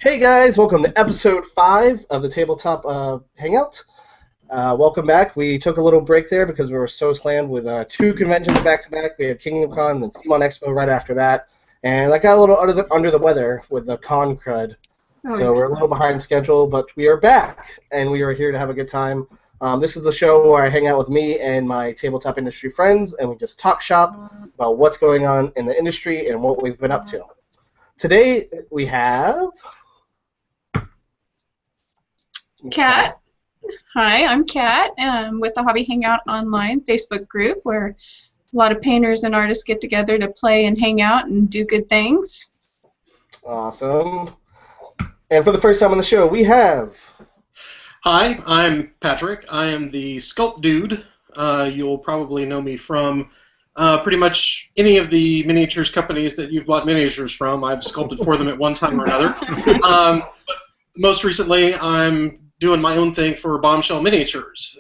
Hey guys, welcome to episode 5 of the Tabletop Hangout. Welcome back. We took a little break there because we were so slammed with 2 conventions back-to-back. We had Kingdom Con and then Steam on Expo right after that. And I got a little under the weather with the con crud. So we're a little behind schedule, but we are back, and we are here to have a good time. This is the show where I hang out with me and my tabletop industry friends, and we just talk shop about what's going on in the industry and what we've been up to. Today we have... Kat. Hi, I'm Kat with the Hobby Hangout Online Facebook group where a lot of painters and artists get together to play and hang out and do good things. Awesome. And for the first time on the show, we have... Hi, I'm Patrick. I am the Sculpt Dude. You'll probably know me from pretty much any of the miniatures companies that you've bought miniatures from. I've sculpted for them at one time or another. But most recently, I'm doing my own thing for Bombshell Miniatures.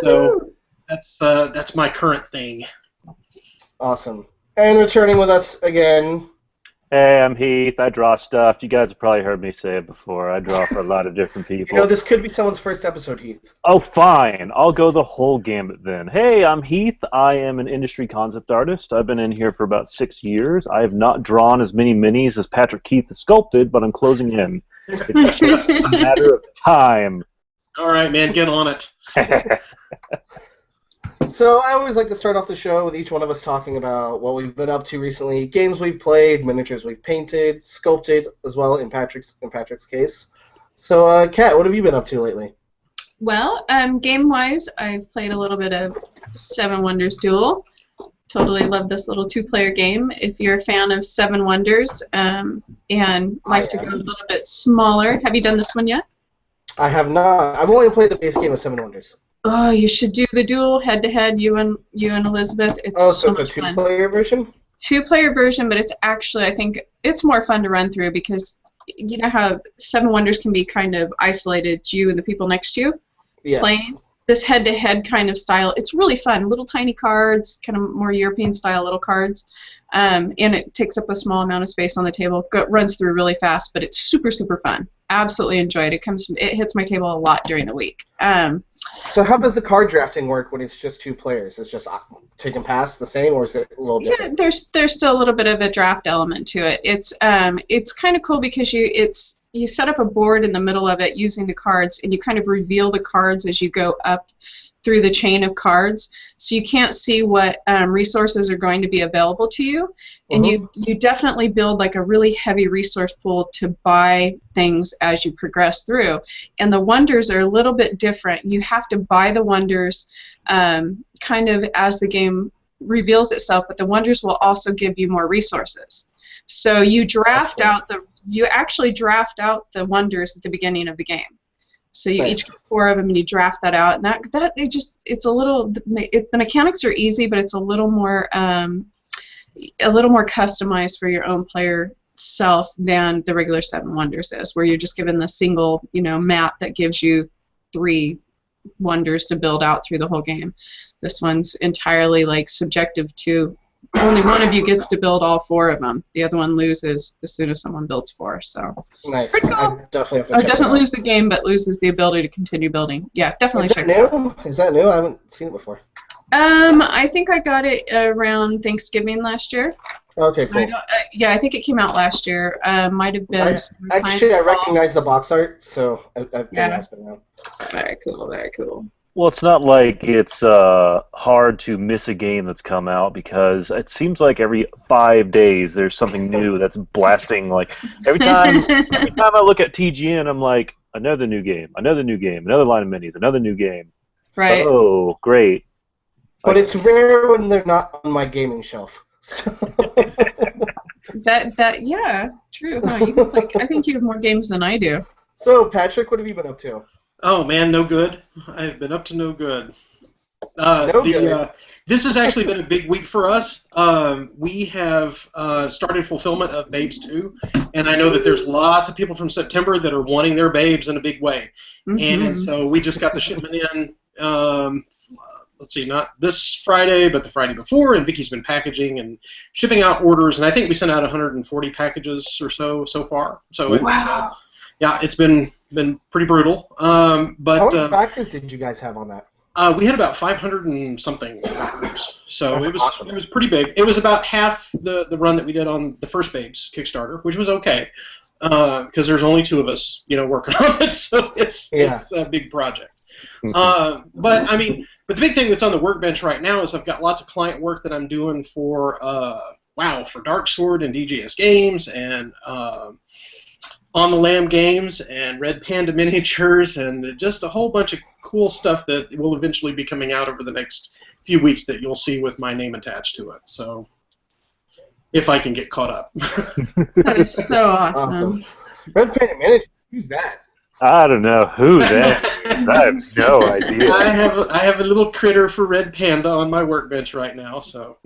So that's my current thing. Awesome. And returning with us again... Hey, I'm Heath. I draw stuff. You guys have probably heard me say it before. I draw for a lot of different people. You know, this could be someone's first episode, Heath. Oh, fine. I'll go the whole gambit then. Hey, I'm Heath. I am an industry concept artist. I've been in here for about 6 years. I have not drawn as many minis as Patrick Heath has sculpted, but I'm closing in. It's just a matter of time. All right, man, get on it. So I always like to start off the show with each one of us talking about what we've been up to recently, games we've played, miniatures we've painted, sculpted as well in Patrick's case. So, Kat, what have you been up to lately? Well, game-wise, I've played a little bit of Seven Wonders Duel. Totally love this little 2-player game. If you're a fan of Seven Wonders and like to go a little bit smaller, have you done this one yet? I have not. I've only played the base game of Seven Wonders. Oh, you should do the duel head-to-head, you and Elizabeth. It's so much fun. 2-player version? 2-player version, but it's actually, I think, it's more fun to run through because you know how Seven Wonders can be kind of isolated. It's you and the people next to you playing. This head-to-head kind of style, it's really fun. Little tiny cards, kind of more European-style little cards, and it takes up a small amount of space on the table. Runs through really fast, but it's super, super fun. Absolutely enjoy it. It hits my table a lot during the week. So how does the card drafting work when it's just 2 players? Is just take and pass the same, or is it a little different? Yeah, there's still a little bit of a draft element to it. It's kind of cool because you set up a board in the middle of it using the cards, and you kind of reveal the cards as you go up through the chain of cards, so you can't see what resources are going to be available to you, and you definitely build like a really heavy resource pool to buy things as you progress through. And the wonders are a little bit different. You have to buy the wonders kind of as the game reveals itself, but the wonders will also give you more resources. So you actually draft out the wonders at the beginning of the game. So you each get 4 of them, and you draft that out, and it's a little. The mechanics are easy, but it's a little more customized for your own player self than the regular Seven Wonders is, where you're just given the single map that gives you 3 wonders to build out through the whole game. This one's entirely like subjective to. Only one of you gets to build all 4 of them. The other one loses as soon as someone builds 4. So nice. Pretty cool. I definitely have to check doesn't it out. lose the game, but loses the ability to continue building. Yeah, definitely check it out. Is that new? I haven't seen it before. I think I got it around Thanksgiving last year. Okay, So cool. I think it came out last year. Might have been. I recognize the box art, so I've been asking now. Very cool. Very cool. Well, it's not like it's hard to miss a game that's come out, because it seems like every 5 days there's something new that's blasting. Like every time I look at TGN, I'm like, another new game, another line of minis, another new game. Right. Oh, great. But it's rare when they're not on my gaming shelf. So. Yeah, true. Huh? You can play, I think you have more games than I do. So, Patrick, what have you been up to? Oh, man, no good. I've been up to no good. This has actually been a big week for us. We have started fulfillment of Babes 2, and I know that there's lots of people from September that are wanting their Babes in a big way. Mm-hmm. And so we just got the shipment in let's see, not this Friday, but the Friday before, and Vicky's been packaging and shipping out orders, and I think we sent out 140 packages or so far. So it's, wow. yeah, it's been pretty brutal. How many packages did you guys have on that? We had about 500 and something orders, so That's it was awesome. it was pretty big. It was about half the run that we did on the first Babes Kickstarter, which was okay, because there's only 2 of us, working on it, so it's a big project. But the big thing that's on the workbench right now is I've got lots of client work that I'm doing for for Dark Sword and DGS Games and On the Lamb Games and Red Panda Miniatures and just a whole bunch of cool stuff that will eventually be coming out over the next few weeks that you'll see with my name attached to it. So, if I can get caught up. That is so awesome. Red Panda Miniatures, who's that? I don't know who that is. I have no idea. I have a little critter for Red Panda on my workbench right now. So.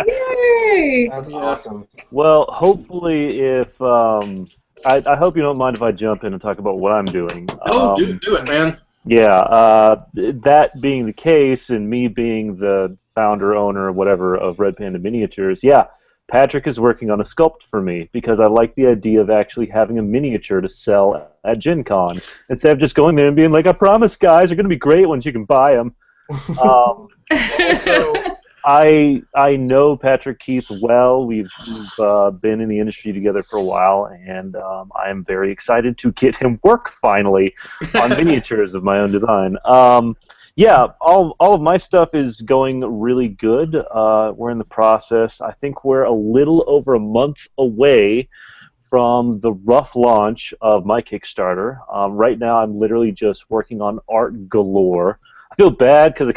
Yay! That's awesome. Well, hopefully, if I hope you don't mind if I jump in and talk about what I'm doing. Oh, do it, man. Yeah, that being the case, and me being the founder, owner, whatever, of Red Panda Miniatures, yeah, Patrick is working on a sculpt for me because I like the idea of actually having a miniature to sell at Gen Con instead of just going there and being like, I promise, guys, they're going to be great once you can buy them. So I know Patrick Heath well. We've been in the industry together for a while, and I am very excited to get him work finally on miniatures of my own design. Yeah, all of my stuff is going really good. We're in the process. I think we're a little over a month away from the rough launch of my Kickstarter. Right now, I'm literally just working on art galore. I feel bad because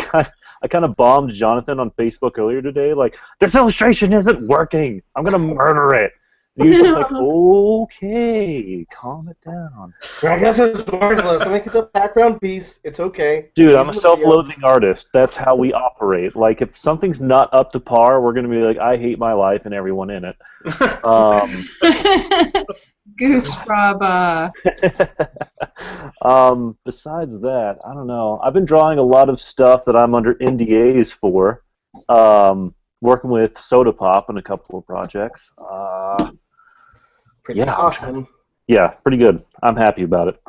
I kind of bombed Jonathan on Facebook earlier today. Like, this illustration isn't working. I'm gonna murder it. And he was just like, okay, calm it down. I guess it's worthless. I mean, it's a background piece. It's okay. Dude, I'm a self-loathing artist. That's how we operate. Like, if something's not up to par, we're gonna be like, I hate my life and everyone in it. Goose Fraba. Besides that, I don't know. I've been drawing a lot of stuff that I'm under NDAs for. Working with Soda Pop on a couple of projects. Pretty awesome. Yeah, pretty good. I'm happy about it.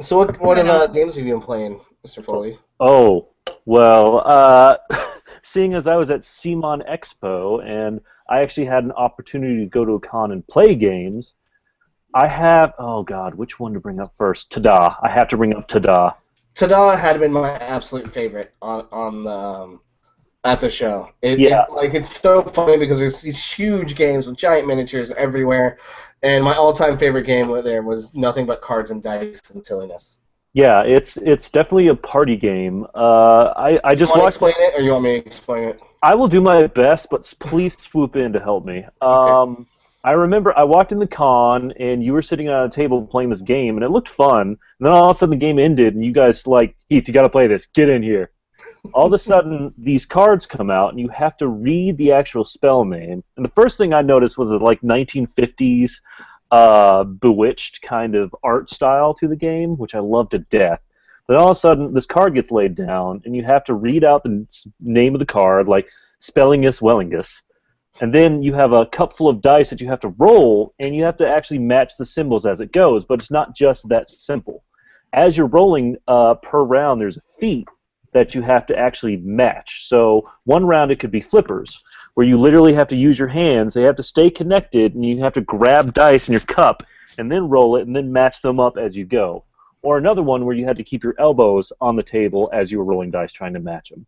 So what other games have you been playing, Mr. Foley? Oh, well, seeing as I was at CMON Expo and I actually had an opportunity to go to a con and play games, I have, oh god, which one to bring up first? Tada. I have to bring up Tada. Tada had been my absolute favorite on at the show. It's so funny because there's these huge games with giant miniatures everywhere, and my all-time favorite game there was nothing but cards and dice and silliness. Yeah, it's definitely a party game. I just want to explain it, or you want me to explain it? I will do my best, but please swoop in to help me. Okay. I remember I walked in the con, and you were sitting at a table playing this game, and it looked fun. And then all of a sudden the game ended, and you guys like, Heath, you got to play this. Get in here. All of a sudden, these cards come out, and you have to read the actual spell name. And the first thing I noticed was a 1950s Bewitched kind of art style to the game, which I love to death. But all of a sudden, this card gets laid down, and you have to read out the name of the card, like Spellingus Wellingus. And then you have a cup full of dice that you have to roll, and you have to actually match the symbols as it goes. But it's not just that simple. As you're rolling per round, there's a feat that you have to actually match. So one round it could be flippers, where you literally have to use your hands. They have to stay connected, and you have to grab dice in your cup and then roll it and then match them up as you go. Or another one where you had to keep your elbows on the table as you were rolling dice trying to match them.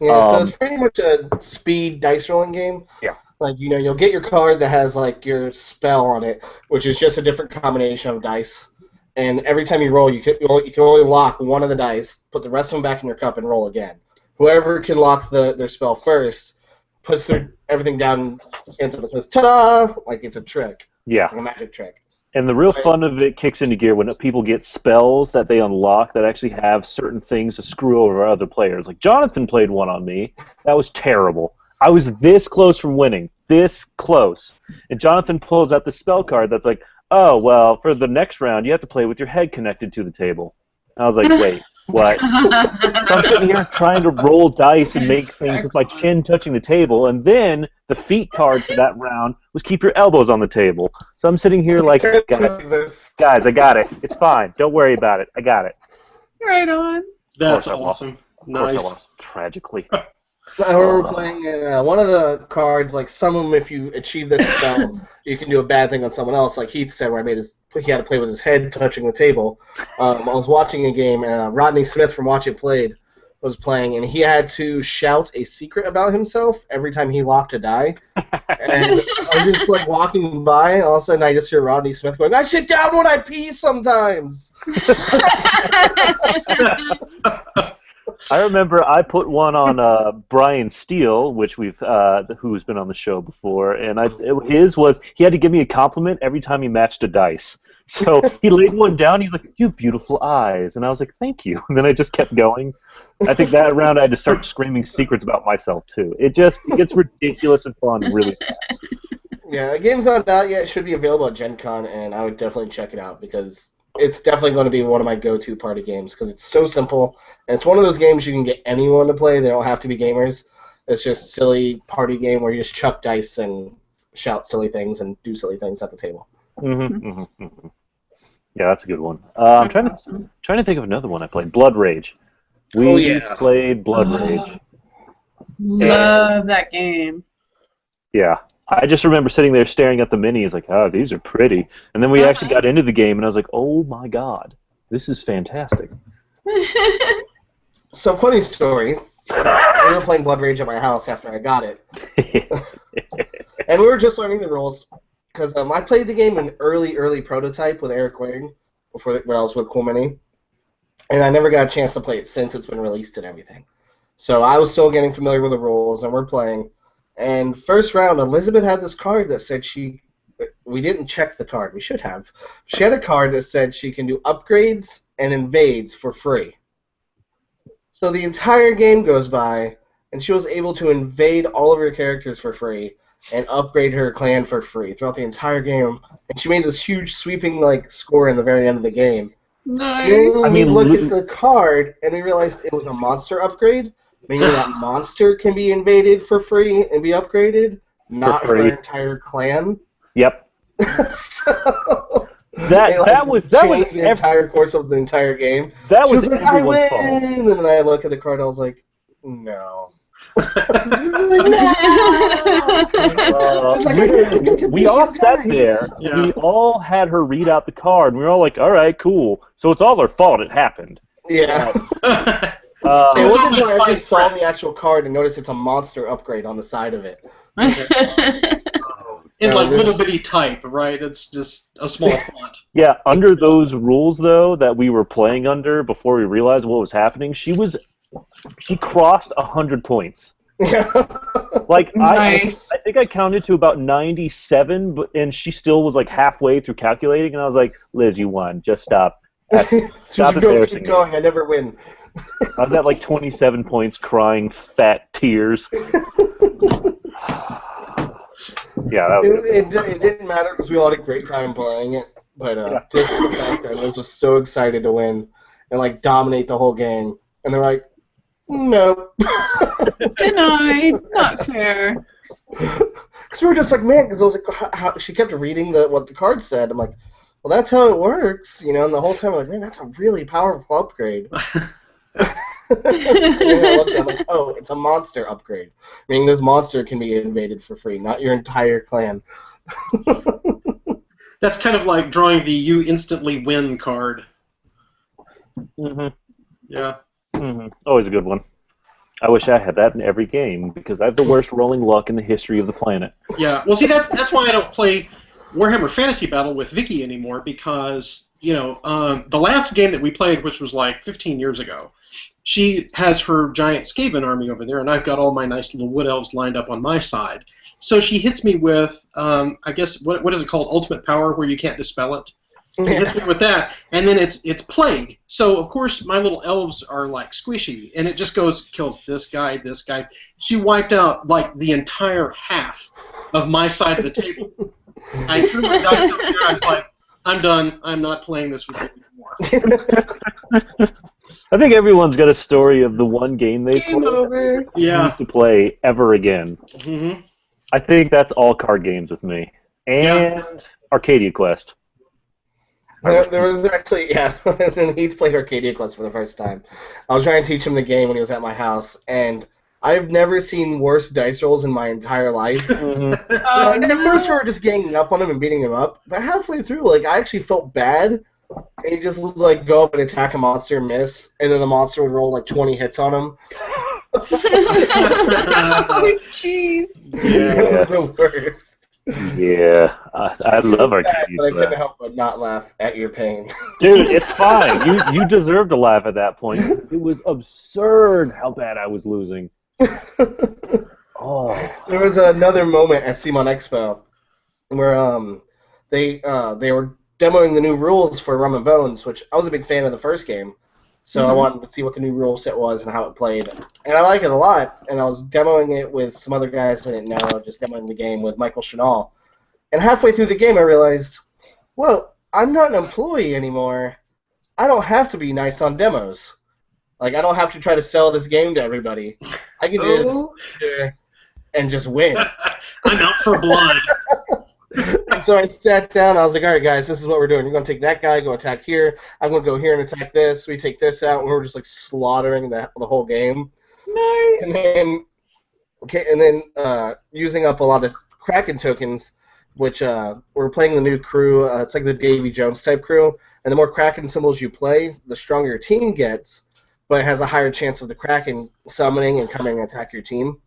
Yeah, so it's pretty much a speed dice rolling game. Yeah. Like, you'll get your card that has, your spell on it, which is just a different combination of dice. And every time you roll, you can only lock one of the dice, put the rest of them back in your cup, and roll again. Whoever can lock their spell first puts everything down and stands up and says, ta-da! Like it's a trick. Yeah. Like a magic trick. And the real fun of it kicks into gear when people get spells that they unlock that actually have certain things to screw over other players. Like, Jonathan played one on me. That was terrible. I was this close from winning. This close. And Jonathan pulls out the spell card that's like, oh, well, for the next round, you have to play with your head connected to the table. And I was like, wait, What? So I'm sitting here trying to roll dice and make things with my chin touching the table, and then the feat card for that round was keep your elbows on the table. So I'm sitting here like, guys, I got it. It's fine. Don't worry about it. I got it. Right on. That's awesome. Of course I Nice. lost, tragically. I remember playing one of the cards, like some of them, if you achieve this spell, you can do a bad thing on someone else. Like Heath said, where he had to play with his head touching the table. I was watching a game, and Rodney Smith from Watch It Played was playing, and he had to shout a secret about himself every time he locked a die. And I was just like walking by, and all of a sudden I just hear Rodney Smith going, "I sit down when I pee sometimes." I remember I put one on Brian Steele, which who's been on the show before, and his was he had to give me a compliment every time he matched a dice. So he laid one down. He's like, "You have beautiful eyes," and I was like, "Thank you." And then I just kept going. I think that round I had to start screaming secrets about myself too. It gets ridiculous and fun really fast. Yeah, the game's not out yet. It should be available at Gen Con, and I would definitely check it out because it's definitely going to be one of my go-to party games because it's so simple, and it's one of those games you can get anyone to play. They don't have to be gamers. It's just silly party game where you just chuck dice and shout silly things and do silly things at the table. Yeah, that's a good one. I'm trying to think of another one I played. Blood Rage. We played Blood Rage. Love that game. Yeah. I just remember sitting there staring at the minis like, oh, these are pretty. And then we actually got into the game, and I was like, oh, my God. This is fantastic. So, funny story. We were playing Blood Rage at my house after I got it. And we were just learning the rules. Because I played the game in early prototype with Eric Lang when I was with Cool Mini. And I never got a chance to play it since it's been released and everything. So I was still getting familiar with the rules, and we're playing. And first round, Elizabeth had this card that said we didn't check the card. We should have. She had a card that said she can do upgrades and invades for free. So the entire game goes by, and she was able to invade all of her characters for free and upgrade her clan for free throughout the entire game. And she made this huge sweeping score in the very end of the game. Nice. Then we look at the card, and we realized it was a monster upgrade, meaning that monster can be invaded for free and be upgraded, not her entire clan. Yep. So that was the entire course of the entire game. That was like, everyone's I fault. win! And then I look at the card, I was like, no. We all sat there. Yeah. We all had her read out the card, and we were all like, all right, cool. So it's all her fault it happened. Yeah. It wasn't until I actually saw the actual card and noticed it's a monster upgrade on the side of it. In little bitty type, right? It's just a small font. Yeah, under those rules, though, that we were playing under before we realized what was happening, she crossed 100 points. Nice. I think I counted to about 97, and she still was halfway through calculating, and I was like, Liz, you won. Just stop. Stop embarrassing keep going. I never win. I was at 27 points, crying fat tears. Yeah, that was it didn't matter because we all had a great time playing it, but just the fact that Liz was so excited to win and dominate the whole game, and they're like, no. Denied. Not fair. Because we were just like, man, because I was like, she kept reading what the card said. I'm like, well, that's how it works, and the whole time I'm like, man, that's a really powerful upgrade. And then I looked, I'm like, oh, it's a monster upgrade. Meaning this monster can be invaded for free, not your entire clan. That's kind of like drawing the you instantly win card. Mm-hmm. Yeah. Mm-hmm. Always a good one. I wish I had that in every game because I have the worst rolling luck in the history of the planet. Yeah. Well, see, that's why I don't play Warhammer Fantasy Battle with Vicky anymore because, the last game that we played, which was 15 years ago, she has her giant Skaven army over there, and I've got all my nice little wood elves lined up on my side. So she hits me with, I guess, what is it called? Ultimate Power, where you can't dispel it. She hits me with that, and then it's Plague. So, of course, my little elves are, squishy, and it just kills this guy. She wiped out, the entire half of my side of the table. I threw my dice up there, I was like, I'm done. I'm not playing this with you anymore. I think everyone's got a story of the one game they Game played over. that they refuse to play ever again. Mm-hmm. I think that's all card games with me. And Arcadia Quest. There was actually, when Heath played Arcadia Quest for the first time, I was trying to teach him the game when he was at my house, and I've never seen worse dice rolls in my entire life. At first, we were just ganging up on him and beating him up, but halfway through, like, I actually felt bad, and he just would, like, go up and attack a monster and miss, and then the monster would roll, like, 20 hits on him. Oh, jeez. It was the worst. Yeah, I love Arcadia But I couldn't Quest. help but not laugh at your pain. Dude, it's fine. You deserve to laugh at that point. It was absurd how bad I was losing. Oh. There was another moment at Simon Expo where they were demoing the new rules for Rum and Bones, which I was a big fan of the first game, so I wanted to see what the new rule set was and how it played, and I like it a lot. And I was demoing it with some other guys I didn't know, just demoing the game with Michael Chanel. And halfway through the game, I realized, well, I'm not an employee anymore. I don't have to be nice on demos. Like, I don't have to try to sell this game to everybody. I can just sit there and just win. I'm out for blood. And so I sat down. I was like, all right, guys, this is what we're doing. You're going to take that guy, go attack here. I'm going to go here and attack this. We take this out, and we're just, like, slaughtering the whole game. Nice. And then using up a lot of Kraken tokens, which we're playing the new crew. It's like the Davy Jones type crew. And the more Kraken symbols you play, the stronger your team gets, but it has a higher chance of the Kraken summoning and coming and attack your team.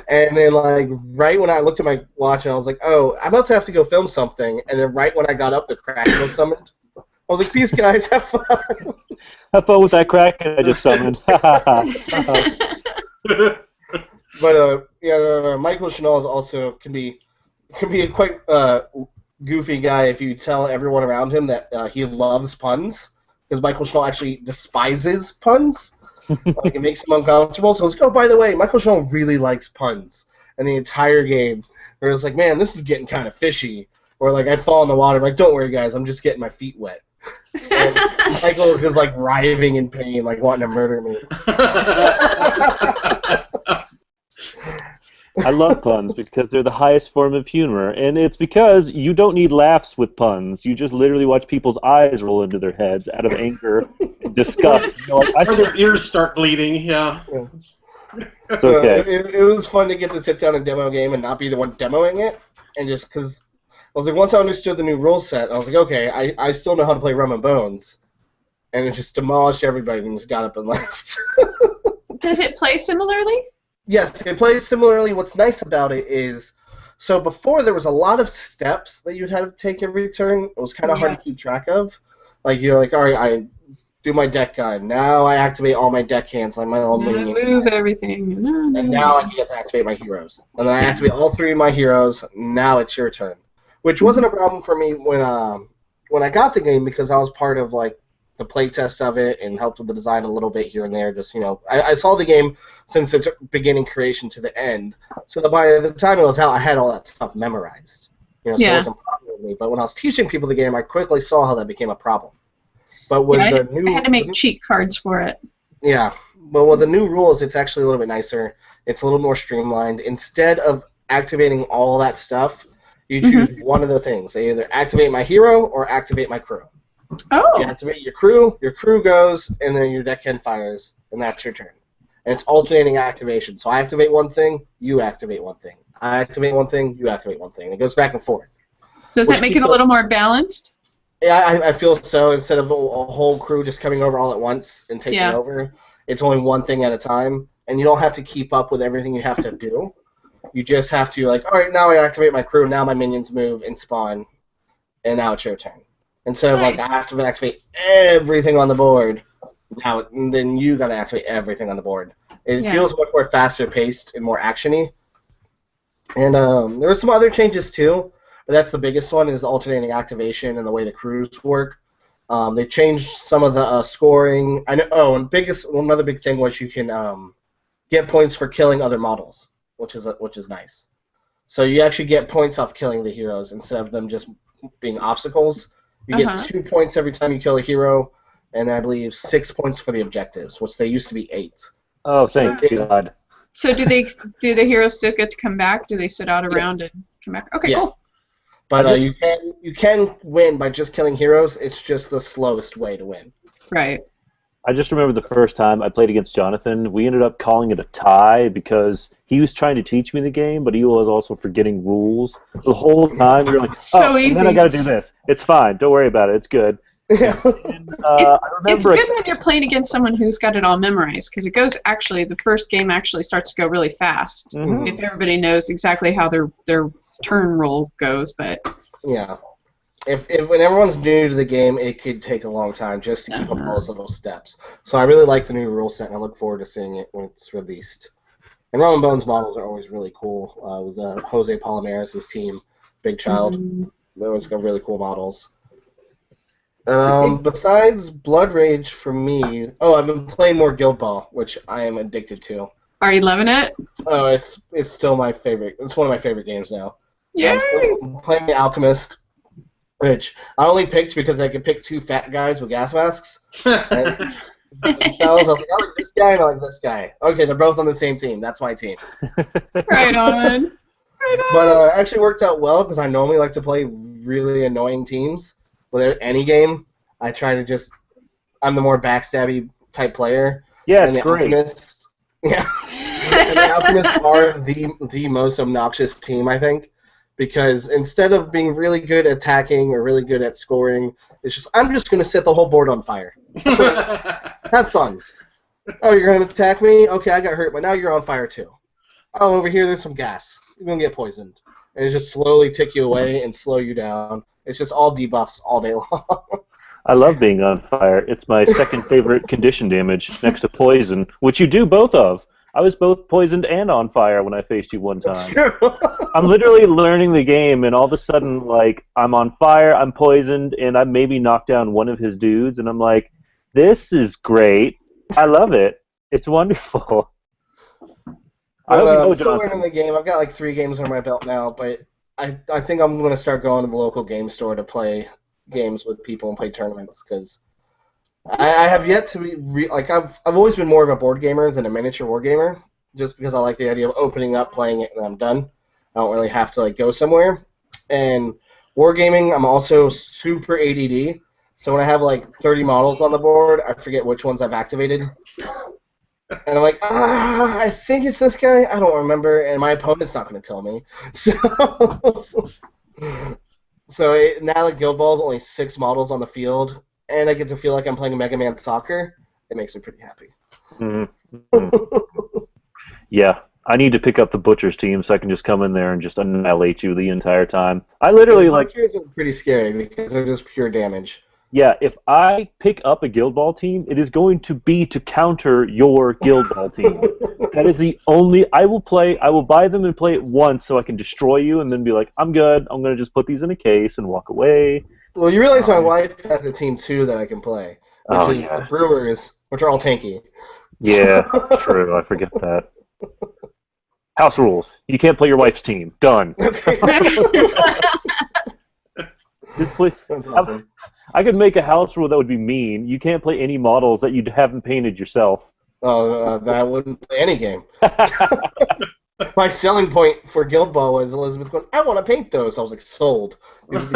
And then, like, right when I looked at my watch, and I was like, oh, I'm about to have to go film something. And then right when I got up, the Kraken was summoned. I was like, peace, guys, have fun. Have fun with that Kraken I just summoned. But, Michael Chanel is also can be a quite goofy guy if you tell everyone around him that he loves puns. Because Michael Chanel actually despises puns. Like, it makes him uncomfortable. So it's like, oh, by the way, Michael Chanel really likes puns. And the entire game, where it's like, man, this is getting kind of fishy. Or, like, I'd fall in the water, like, don't worry, guys, I'm just getting my feet wet. And Michael is just, like, writhing in pain, like, wanting to murder me. I love puns because they're the highest form of humor, and it's because you don't need laughs with puns. You just literally watch people's eyes roll into their heads out of anger and disgust. Or their ears start bleeding, yeah. It's okay. It was fun to get to sit down and demo a game and not be the one demoing it, and just because I was like, once I understood the new rule set, I was like, okay, I still know how to play Rum and Bones, and it just demolished everybody and just got up and left. Does it play similarly? Yes, it plays similarly. What's nice about it is, so before there was a lot of steps that you'd have to take every turn. It was kind of hard to keep track of. Like, you're like, all right, I do my deck guide. Now I activate all my deck hands, like my own minion. Move everything. And now I get to activate my heroes. And then I activate all three of my heroes. Now it's your turn. Which wasn't a problem for me when I got the game, because I was part of, like, the playtest of it and helped with the design a little bit here and there. Just, I saw the game since its beginning creation to the end. So that by the time it was out, I had all that stuff memorized. So it wasn't a problem with me. But when I was teaching people the game, I quickly saw how that became a problem. But with I had to make cheat cards for it. Yeah. But with the new rules, it's actually a little bit nicer. It's a little more streamlined. Instead of activating all that stuff, you choose one of the things. They either activate my hero or activate my crew. Oh. You activate your crew goes, and then your deck hand fires, and that's your turn. And it's alternating activation. So I activate one thing, you activate one thing. I activate one thing, you activate one thing. And it goes back and forth. Does that make it a little more balanced? Yeah, I feel so. Instead of a whole crew just coming over all at once and taking over, it's only one thing at a time. And you don't have to keep up with everything you have to do. You just have to, like, all right, now I activate my crew, now my minions move and spawn, and now it's your turn. Instead of, like, I have to activate everything on the board, now then you got to activate everything on the board. It feels much more faster-paced and more action-y. And there were some other changes, too, but that's the biggest one, is the alternating activation and the way the crews work. They changed some of the scoring. I know. Oh, and another big thing was you can get points for killing other models, which is nice. So you actually get points off killing the heroes instead of them just being obstacles. You get 2 points every time you kill a hero. and then I believe 6 points for the objectives, which they used to be 8. Oh, thank God. So do the heroes still get to come back? Do they sit out around and come back? Okay, cool. But you can win by just killing heroes. It's just the slowest way to win. Right. I just remember the first time I played against Jonathan, we ended up calling it a tie because he was trying to teach me the game, but he was also forgetting rules. The whole time we were like, easy. And then I got to do this. It's fine. Don't worry about it. It's good. And, it's good when you're playing against someone who's got it all memorized, because the first game actually starts to go really fast if everybody knows exactly how their turn roll goes. But yeah, if when everyone's new to the game, it could take a long time just to keep up all those little steps. So I really like the new rule set, and I look forward to seeing it when it's released. And Roman Bones models are always really cool with Jose Palomares' team, Big Child. They always got really cool models. Besides Blood Rage for me, I've been playing more Guild Ball, which I am addicted to. Are you loving it? Oh, it's still my favorite. It's one of my favorite games now. Yay! I'm playing the Alchemist, which I only picked because I could pick 2 fat guys with gas masks. And I was like, I like this guy and I like this guy. Okay, they're both on the same team. That's my team. Right on. But it actually worked out well because I normally like to play really annoying teams. With any game, I try to I'm the more backstabby type player. Yeah, it's great. Alchemists, and the Alchemists are the most obnoxious team, I think, because instead of being really good at attacking or really good at scoring, I'm just going to set the whole board on fire. Have fun. Oh, you're going to attack me? Okay, I got hurt, but now you're on fire too. Oh, over here there's some gas. You're going to get poisoned. And it just slowly tick you away and slow you down. It's just all debuffs all day long. I love being on fire. It's my second favorite condition damage next to poison, which you do both of. I was both poisoned and on fire when I faced you one time. That's true. I'm literally learning the game, and all of a sudden, like, I'm on fire, I'm poisoned, and I maybe knocked down one of his dudes, and I'm like, this is great. I love it. It's wonderful. I'm still learning the game. I've got like 3 games under my belt now, but I think I'm going to start going to the local game store to play games with people and play tournaments, because I have yet to be I've always been more of a board gamer than a miniature war gamer, just because I like the idea of opening up, playing it, and I'm done. I don't really have to go somewhere. And wargaming, I'm also super ADD, so when I have 30 models on the board, I forget which ones I've activated. And I'm like, I think it's this guy. I don't remember, and my opponent's not going to tell me. So now that Guild Ball's only 6 models on the field, and I get to feel like I'm playing Mega Man Soccer, it makes me pretty happy. Mm-hmm. Yeah, I need to pick up the Butcher's team so I can just come in there and just annihilate you the entire time. I literally Butchers are pretty scary because they're just pure damage. Yeah, if I pick up a Guild Ball team, it is going to be to counter your Guild Ball team. That is the only... I will buy them and play it once so I can destroy you and then be like, I'm good, I'm going to just put these in a case and walk away. Well, you realize my wife has a team, too, that I can play, which is the Brewers, which are all tanky. Yeah, true, I forget that. House rules. You can't play your wife's team. Done. Just play... That's awesome. I could make a house rule that would be mean. You can't play any models that you haven't painted yourself. Oh, that wouldn't play any game. My selling point for Guild Ball was Elizabeth going, I want to paint those. I was like, sold. Yeah,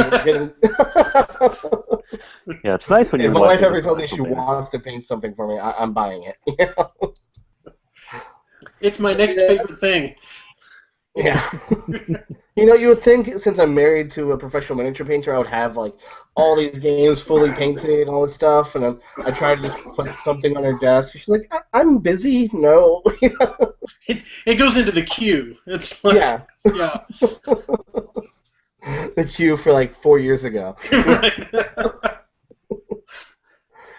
it's nice when if your my wife ever tells me she painter. wants to paint something for me, I'm buying it. It's my next favorite thing. Yeah. You would think since I'm married to a professional miniature painter, I would have all these games fully painted and all this stuff, and I try to just put something on her desk. She's like, I'm busy. No. It goes into the queue. It's like, yeah. The queue for 4 years ago. Right.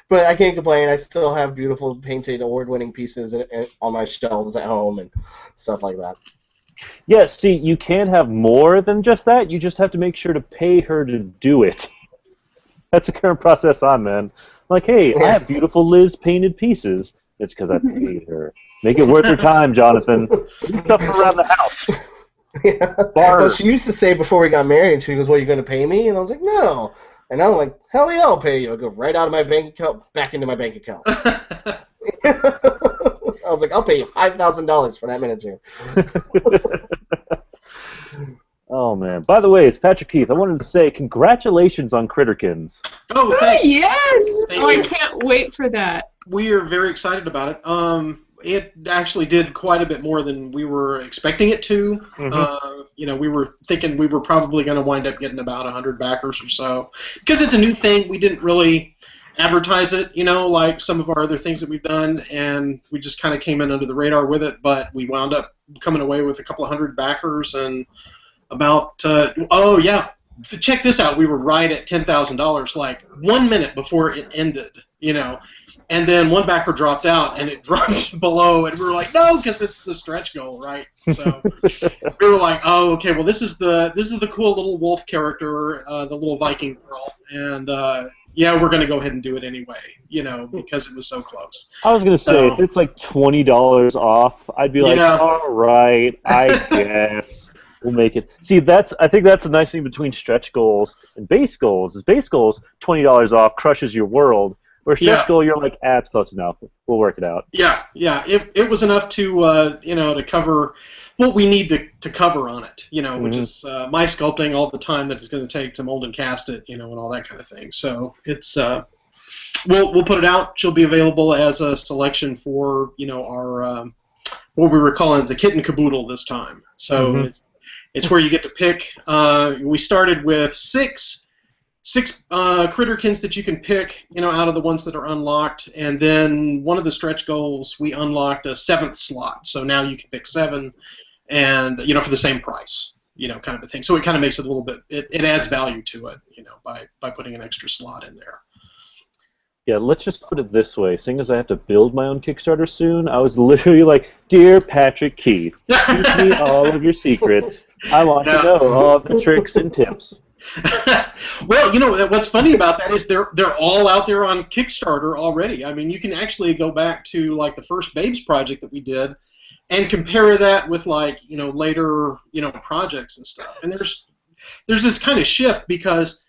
But I can't complain. I still have beautiful painted award-winning pieces on my shelves at home and stuff like that. Yeah, see, you can have more than just that. You just have to make sure to pay her to do it. That's the current process I'm in. Like, hey, I have beautiful Liz painted pieces. It's because I paid her. Make it worth her time, Jonathan. Stuff around the house. Yeah. Well, she used to say before we got married, she goes, well, you going to pay me? And I was like, no. And I'm like, hell yeah, I'll pay you. I'll go right out of my bank account, back into my bank account. I was like, I'll pay you $5,000 for that miniature. Oh, man. By the way, it's Patrick Heath. I wanted to say congratulations on Critterkins. Oh, thanks. Yes! Thank Oh, you. I can't wait for that. We are very excited about it. It actually did quite a bit more than we were expecting it to. Mm-hmm. We were thinking we were probably going to wind up getting about 100 backers or so. Because it's a new thing, we didn't really advertise it, like some of our other things that we've done, and we just kind of came in under the radar with it, but we wound up coming away with a couple of hundred backers, and about, check this out, we were right at $10,000, like 1 minute before it ended, and then one backer dropped out, and it dropped below, and we were like, no, because it's the stretch goal, right? So we were like, oh, okay, well, this is the cool little wolf character, the little Viking girl, and we're going to go ahead and do it anyway, because it was so close. I was going to say, if it's like $20 off, I'd be like, all right, I guess. We'll make it. See, I think that's the nice thing between stretch goals and base goals. Is base goals, $20 off crushes your world. Where stretch goal, you're like, it's close enough. We'll work it out. Yeah. It was enough to to cover what we need to cover on it. Which is my sculpting all the time that it's going to take to mold and cast it. And all that kind of thing. So it's we'll put it out. She'll be available as a selection for our what we were calling the kit and caboodle this time. So it's where you get to pick. We started with six Critterkins that you can pick, out of the ones that are unlocked, and then one of the stretch goals we unlocked a 7th slot. So now you can pick 7, and for the same price, kind of a thing. So it kind of makes it a little bit. It adds value to it, by putting an extra slot in there. Yeah, let's just put it this way. Seeing as I have to build my own Kickstarter soon, I was literally like, Dear Patrick Keith, teach me all of your secrets. I want to know all the tricks and tips. Well, what's funny about that is they're all out there on Kickstarter already. I mean, you can actually go back to like the first Babes project that we did and compare that with later projects and stuff. And there's this kind of shift because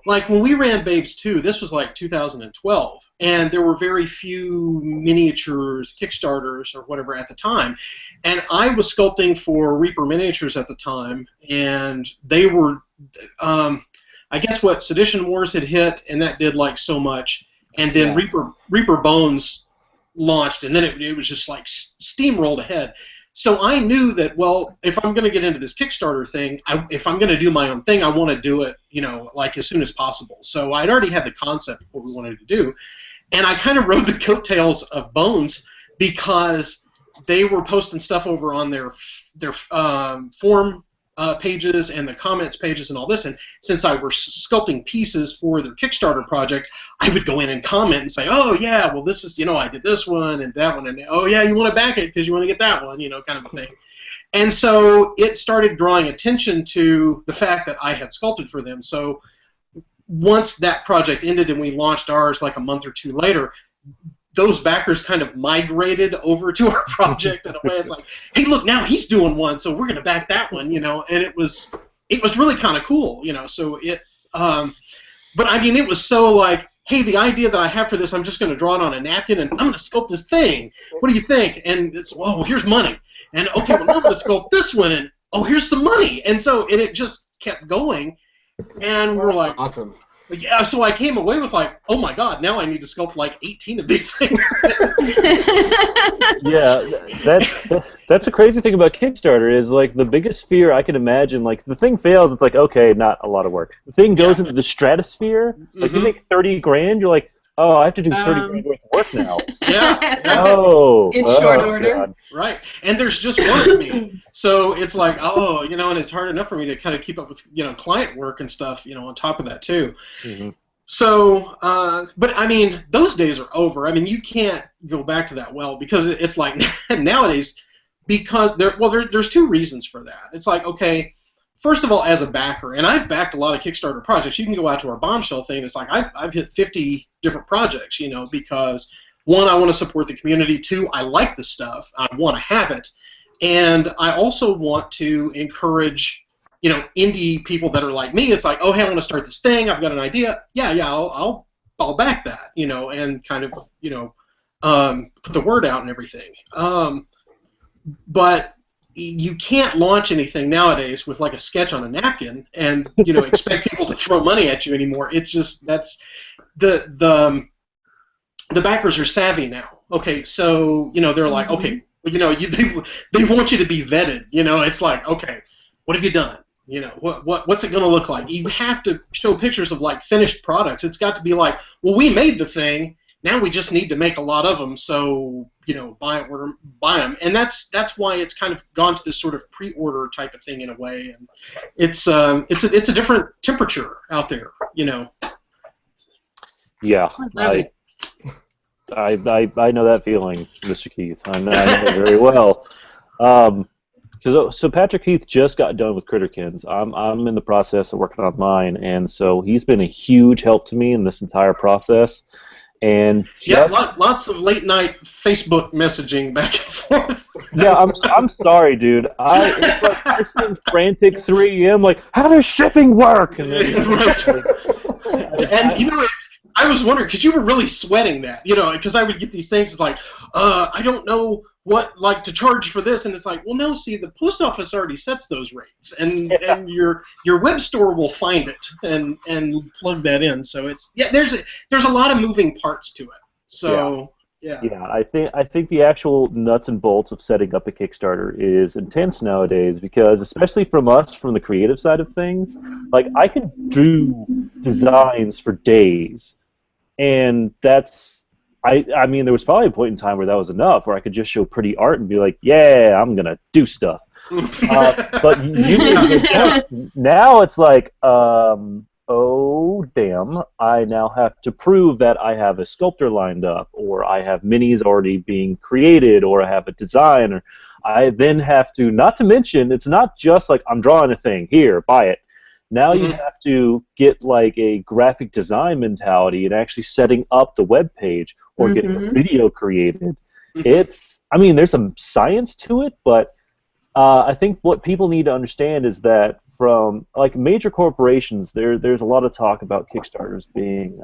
like when we ran Babes 2, this was like 2012, and there were very few miniatures, Kickstarters, or whatever at the time. And I was sculpting for Reaper Miniatures at the time, and they were, I guess what, Sedition Wars had hit, and that did like so much. And then Reaper Bones launched, and then it was just like steamrolled ahead. So I knew that, well, if I'm going to get into this Kickstarter thing, if I'm going to do my own thing, I want to do it, like as soon as possible. So I'd already had the concept of what we wanted to do, and I kind of rode the coattails of Bones because they were posting stuff over on their forum pages and the comments pages and all this, and since I were sculpting pieces for their Kickstarter project, I would go in and comment and say, oh yeah, well this is, I did this one and that one, and oh yeah, you want to back it because you want to get that one, kind of a thing. And so it started drawing attention to the fact that I had sculpted for them. So once that project ended and we launched ours like a month or two later, those backers kind of migrated over to our project in a way. It's like, hey, look, now he's doing one, so we're going to back that one, and it was really kind of cool, so it, but I mean, it was so like, hey, the idea that I have for this, I'm just going to draw it on a napkin, and I'm going to sculpt this thing. What do you think? And it's, well, here's money. And, okay, well, now I'm going to sculpt this one, and, oh, here's some money. And so, and it just kept going, and we're like, awesome. Yeah, so I came away with like, oh my god, now I need to sculpt like 18 of these things. Yeah, that's a crazy thing about Kickstarter is like the biggest fear I can imagine, like the thing fails, it's like, okay, not a lot of work. The thing goes into the stratosphere, like you make 30 grand, you're like, oh, I have to do 30 grand worth of work now. Yeah. Oh. In short order. God. Right. And there's just one of me. So it's like, oh, and it's hard enough for me to kind of keep up with, client work and stuff, on top of that too. Mm-hmm. So, but I mean, those days are over. I mean, you can't go back to that well because it's like nowadays, because there's two reasons for that. It's like, okay, first of all, as a backer, and I've backed a lot of Kickstarter projects. You can go out to our Bombshell thing. It's like I've hit 50 different projects, because one, I want to support the community. Two, I like the stuff. I want to have it, and I also want to encourage indie people that are like me. It's like, oh, hey, I want to start this thing. I've got an idea. Yeah, I'll back that, and kind of, put the word out and everything. But you can't launch anything nowadays with like a sketch on a napkin and expect people to throw money at you anymore. It's just that's the backers are savvy now. Okay, so they're like, okay, they want you to be vetted. It's like, okay, what have you done? What's it going to look like? You have to show pictures of like finished products. It's got to be like, well, we made the thing. Now we just need to make a lot of them, so buy them, and that's why it's kind of gone to this sort of pre-order type of thing in a way, and it's a different temperature out there, Yeah, I know that feeling, Mr. Keith. I know it very well. So Patrick Heath just got done with Critterkins. I'm in the process of working on mine, and so he's been a huge help to me in this entire process. And lots of late night Facebook messaging back and forth. Yeah, I'm sorry, dude. It's like this thing frantic 3 a.m. Like, how does shipping work? And I was wondering because you were really sweating that, because I would get these things. It's like, I don't know what to charge for this, and it's like, well, no, see, the post office already sets those rates, and your web store will find it and plug that in. So there's a lot of moving parts to it. So yeah. I think the actual nuts and bolts of setting up a Kickstarter is intense nowadays because, especially from the creative side of things, like I could do designs for days, and that's. I mean, there was probably a point in time where that was enough, where I could just show pretty art and be like, yeah, I'm going to do stuff. But now it's like, oh, damn, I now have to prove that I have a sculptor lined up, or I have minis already being created, or I have a design, or I then have to, not to mention, it's not just like I'm drawing a thing, here, buy it. Now you have to get like a graphic design mentality and actually setting up the web page or getting a video created. There's some science to it, but I think what people need to understand is that from like major corporations, there's a lot of talk about Kickstarters being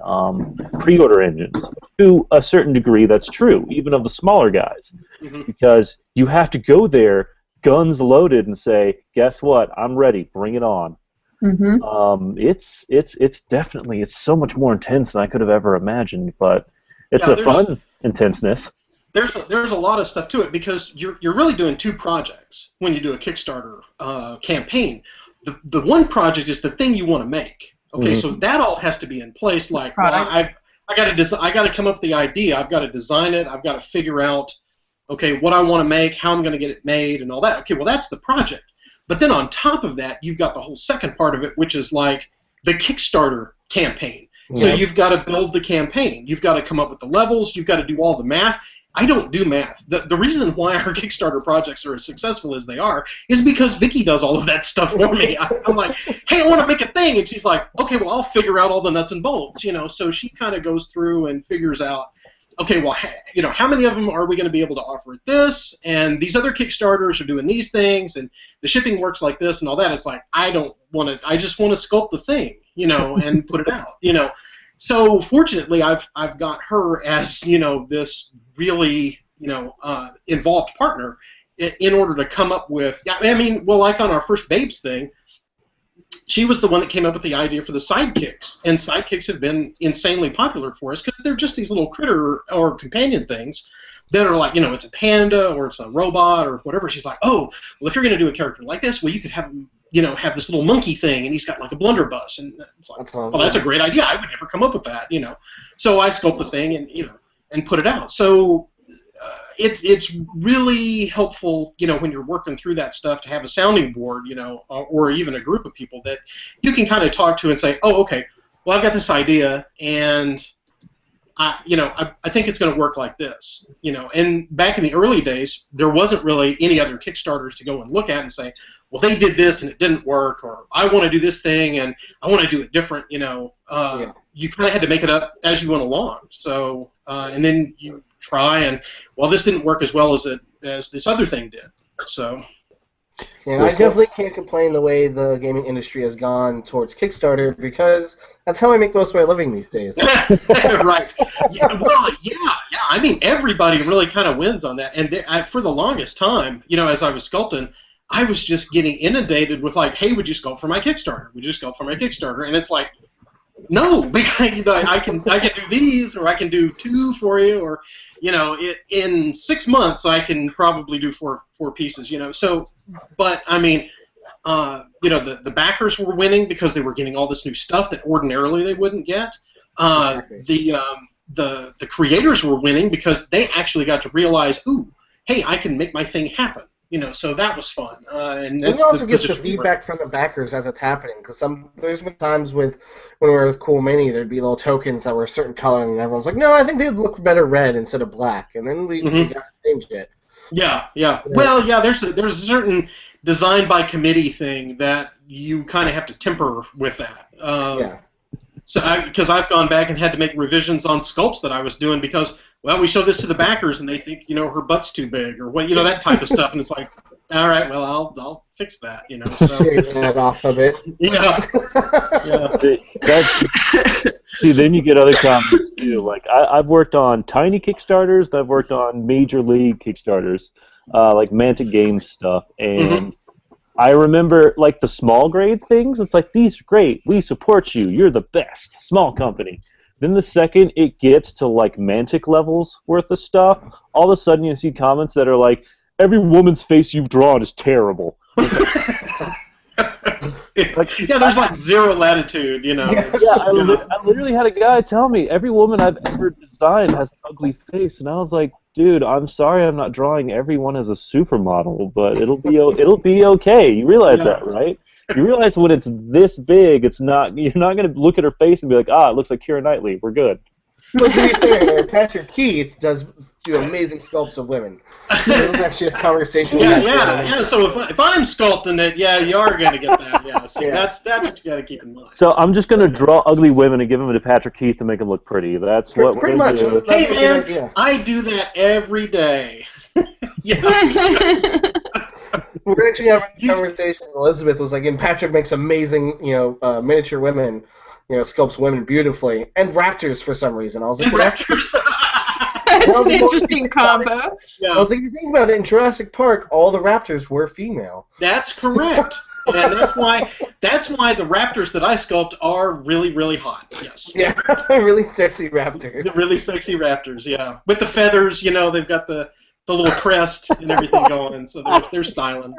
pre-order engines. To a certain degree, that's true, even of the smaller guys, because you have to go there, guns loaded, and say, guess what? I'm ready. Bring it on. It's definitely so much more intense than I could have ever imagined, but it's a fun intenseness. There's a lot of stuff to it because you're really doing two projects when you do a Kickstarter campaign. The one project is the thing you want to make. Okay, so that all has to be in place. Like, well, I got to come up with the idea. I've got to design it. I've got to figure out, okay, what I want to make, how I'm going to get it made, and all that. Okay, well, that's the project. But then on top of that, you've got the whole second part of it, which is like the Kickstarter campaign. So you've got to build the campaign. You've got to come up with the levels. You've got to do all the math. I don't do math. The reason why our Kickstarter projects are as successful as they are is because Vicky does all of that stuff for me. I'm like, hey, I want to make a thing. And she's like, okay, well, I'll figure out all the nuts and bolts. So she kind of goes through and figures out, okay, well, how many of them are we going to be able to offer at this? And these other Kickstarters are doing these things, and the shipping works like this and all that. It's like, I just want to sculpt the thing, and put it out, So fortunately, I've got her as, this really, involved partner in order to come up with, like on our first Babes thing, she was the one that came up with the idea for the sidekicks, and sidekicks have been insanely popular for us because they're just these little critter or companion things that are like, it's a panda or it's a robot or whatever. She's like, oh, well, if you're going to do a character like this, well, you could have him, have this little monkey thing, and he's got like a blunderbuss, and it's like, that's a great idea. I would never come up with that, So I sculpt the thing and put it out. So it's really helpful, when you're working through that stuff, to have a sounding board, or even a group of people that you can kind of talk to and say, oh, okay, well, I've got this idea, and I think it's going to work like this, And back in the early days, there wasn't really any other Kickstarters to go and look at and say, well, they did this and it didn't work, or I want to do this thing and I want to do it different, You kind of had to make it up as you went along. So, and then you try and, well, this didn't work as well as this other thing did. So. And I definitely can't complain the way the gaming industry has gone towards Kickstarter because that's how I make most of my living these days. Right. Yeah, well, yeah. I mean, everybody really kind of wins on that. And for the longest time, as I was sculpting, I was just getting inundated with like, hey, would you sculpt for my Kickstarter? Would you sculpt for my Kickstarter? And it's like, no, because I can do these, or I can do 2 for you, or in 6 months I can probably do four pieces. So, but I mean, the backers were winning because they were getting all this new stuff that ordinarily they wouldn't get. Exactly. The creators were winning because they actually got to realize, ooh, hey, I can make my thing happen. So that was fun. And you also get the feedback from the backers as it's happening, because there's been times when we were with Cool Mini, there'd be little tokens that were a certain color, and everyone's like, no, I think they'd look better red instead of black, and then we got to change it. Yeah. Well, yeah, there's a certain design by committee thing that you kind of have to temper with that. Yeah. So, because I've gone back and had to make revisions on sculpts that I was doing because, well, we show this to the backers and they think, her butt's too big or what, that type of stuff, and it's like, all right, well, I'll fix that, So. Shave that off a bit. Yeah. See, then you get other comments too. Like I've worked on tiny Kickstarters, and I've worked on major league Kickstarters, like Mantic Games stuff, and. I remember, like, the small grade things, it's like, these are great, we support you, you're the best, small company. Then the second it gets to, like, Mantic levels worth of stuff, all of a sudden you see comments that are like, every woman's face you've drawn is terrible. Yeah, there's like zero latitude, Yes. Yeah, I literally had a guy tell me, every woman I've ever designed has an ugly face, and I was like, dude, I'm sorry I'm not drawing everyone as a supermodel, but it'll be okay. You realize that, right? You realize when it's this big, you're not going to look at her face and be like, it looks like Keira Knightley. We're good. But to be fair, Patrick Heath does do amazing sculpts of women. This is actually a conversation. Yeah. So if I'm sculpting it, you are going to get that. Yeah. So that's what you got to keep in mind. So I'm just going to draw ugly women and give them to Patrick Heath to make them look pretty. That's what pretty we're much. do. Hey man, I do that every day. We're actually having a conversation. Elizabeth was like, and Patrick makes amazing, miniature women. Sculpts women beautifully, and raptors for some reason. I was like, raptors. That's an interesting combo. Yeah. I was like, if you think about it, in Jurassic Park, all the raptors were female. That's correct, and that's why the raptors that I sculpt are really, really hot. Yes. Yeah, really sexy raptors. The really sexy raptors, yeah, with the feathers. They've got the little crest and everything going, so they're styling.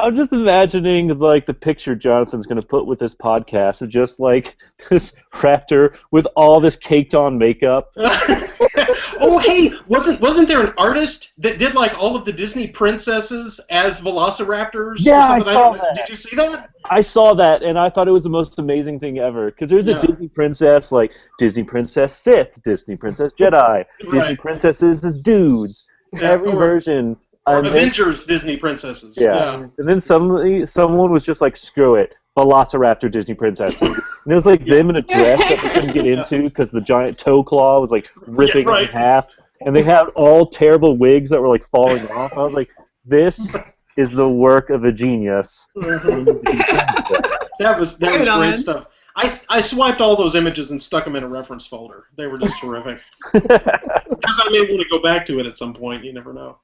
I'm just imagining like the picture Jonathan's going to put with this podcast of just like this raptor with all this caked on makeup. Oh, hey, wasn't there an artist that did like all of the Disney princesses as velociraptors? Yeah, or something? I saw that. Did you see that? I saw that, and I thought it was the most amazing thing ever. Because there's a Disney princess, like Disney Princess Sith, Disney Princess Jedi, Disney princesses as dudes. Every version. Avengers Disney princesses. Yeah. And then someone was just like, screw it, Velociraptor Disney princesses. And it was like them in a dress that they couldn't get into because the giant toe claw was like ripping in half. And they had all terrible wigs that were like falling off. I was like, this is the work of a genius. That was great stuff. I swiped all those images and stuck them in a reference folder. They were just terrific. Because I may want to go back to it at some point. You never know.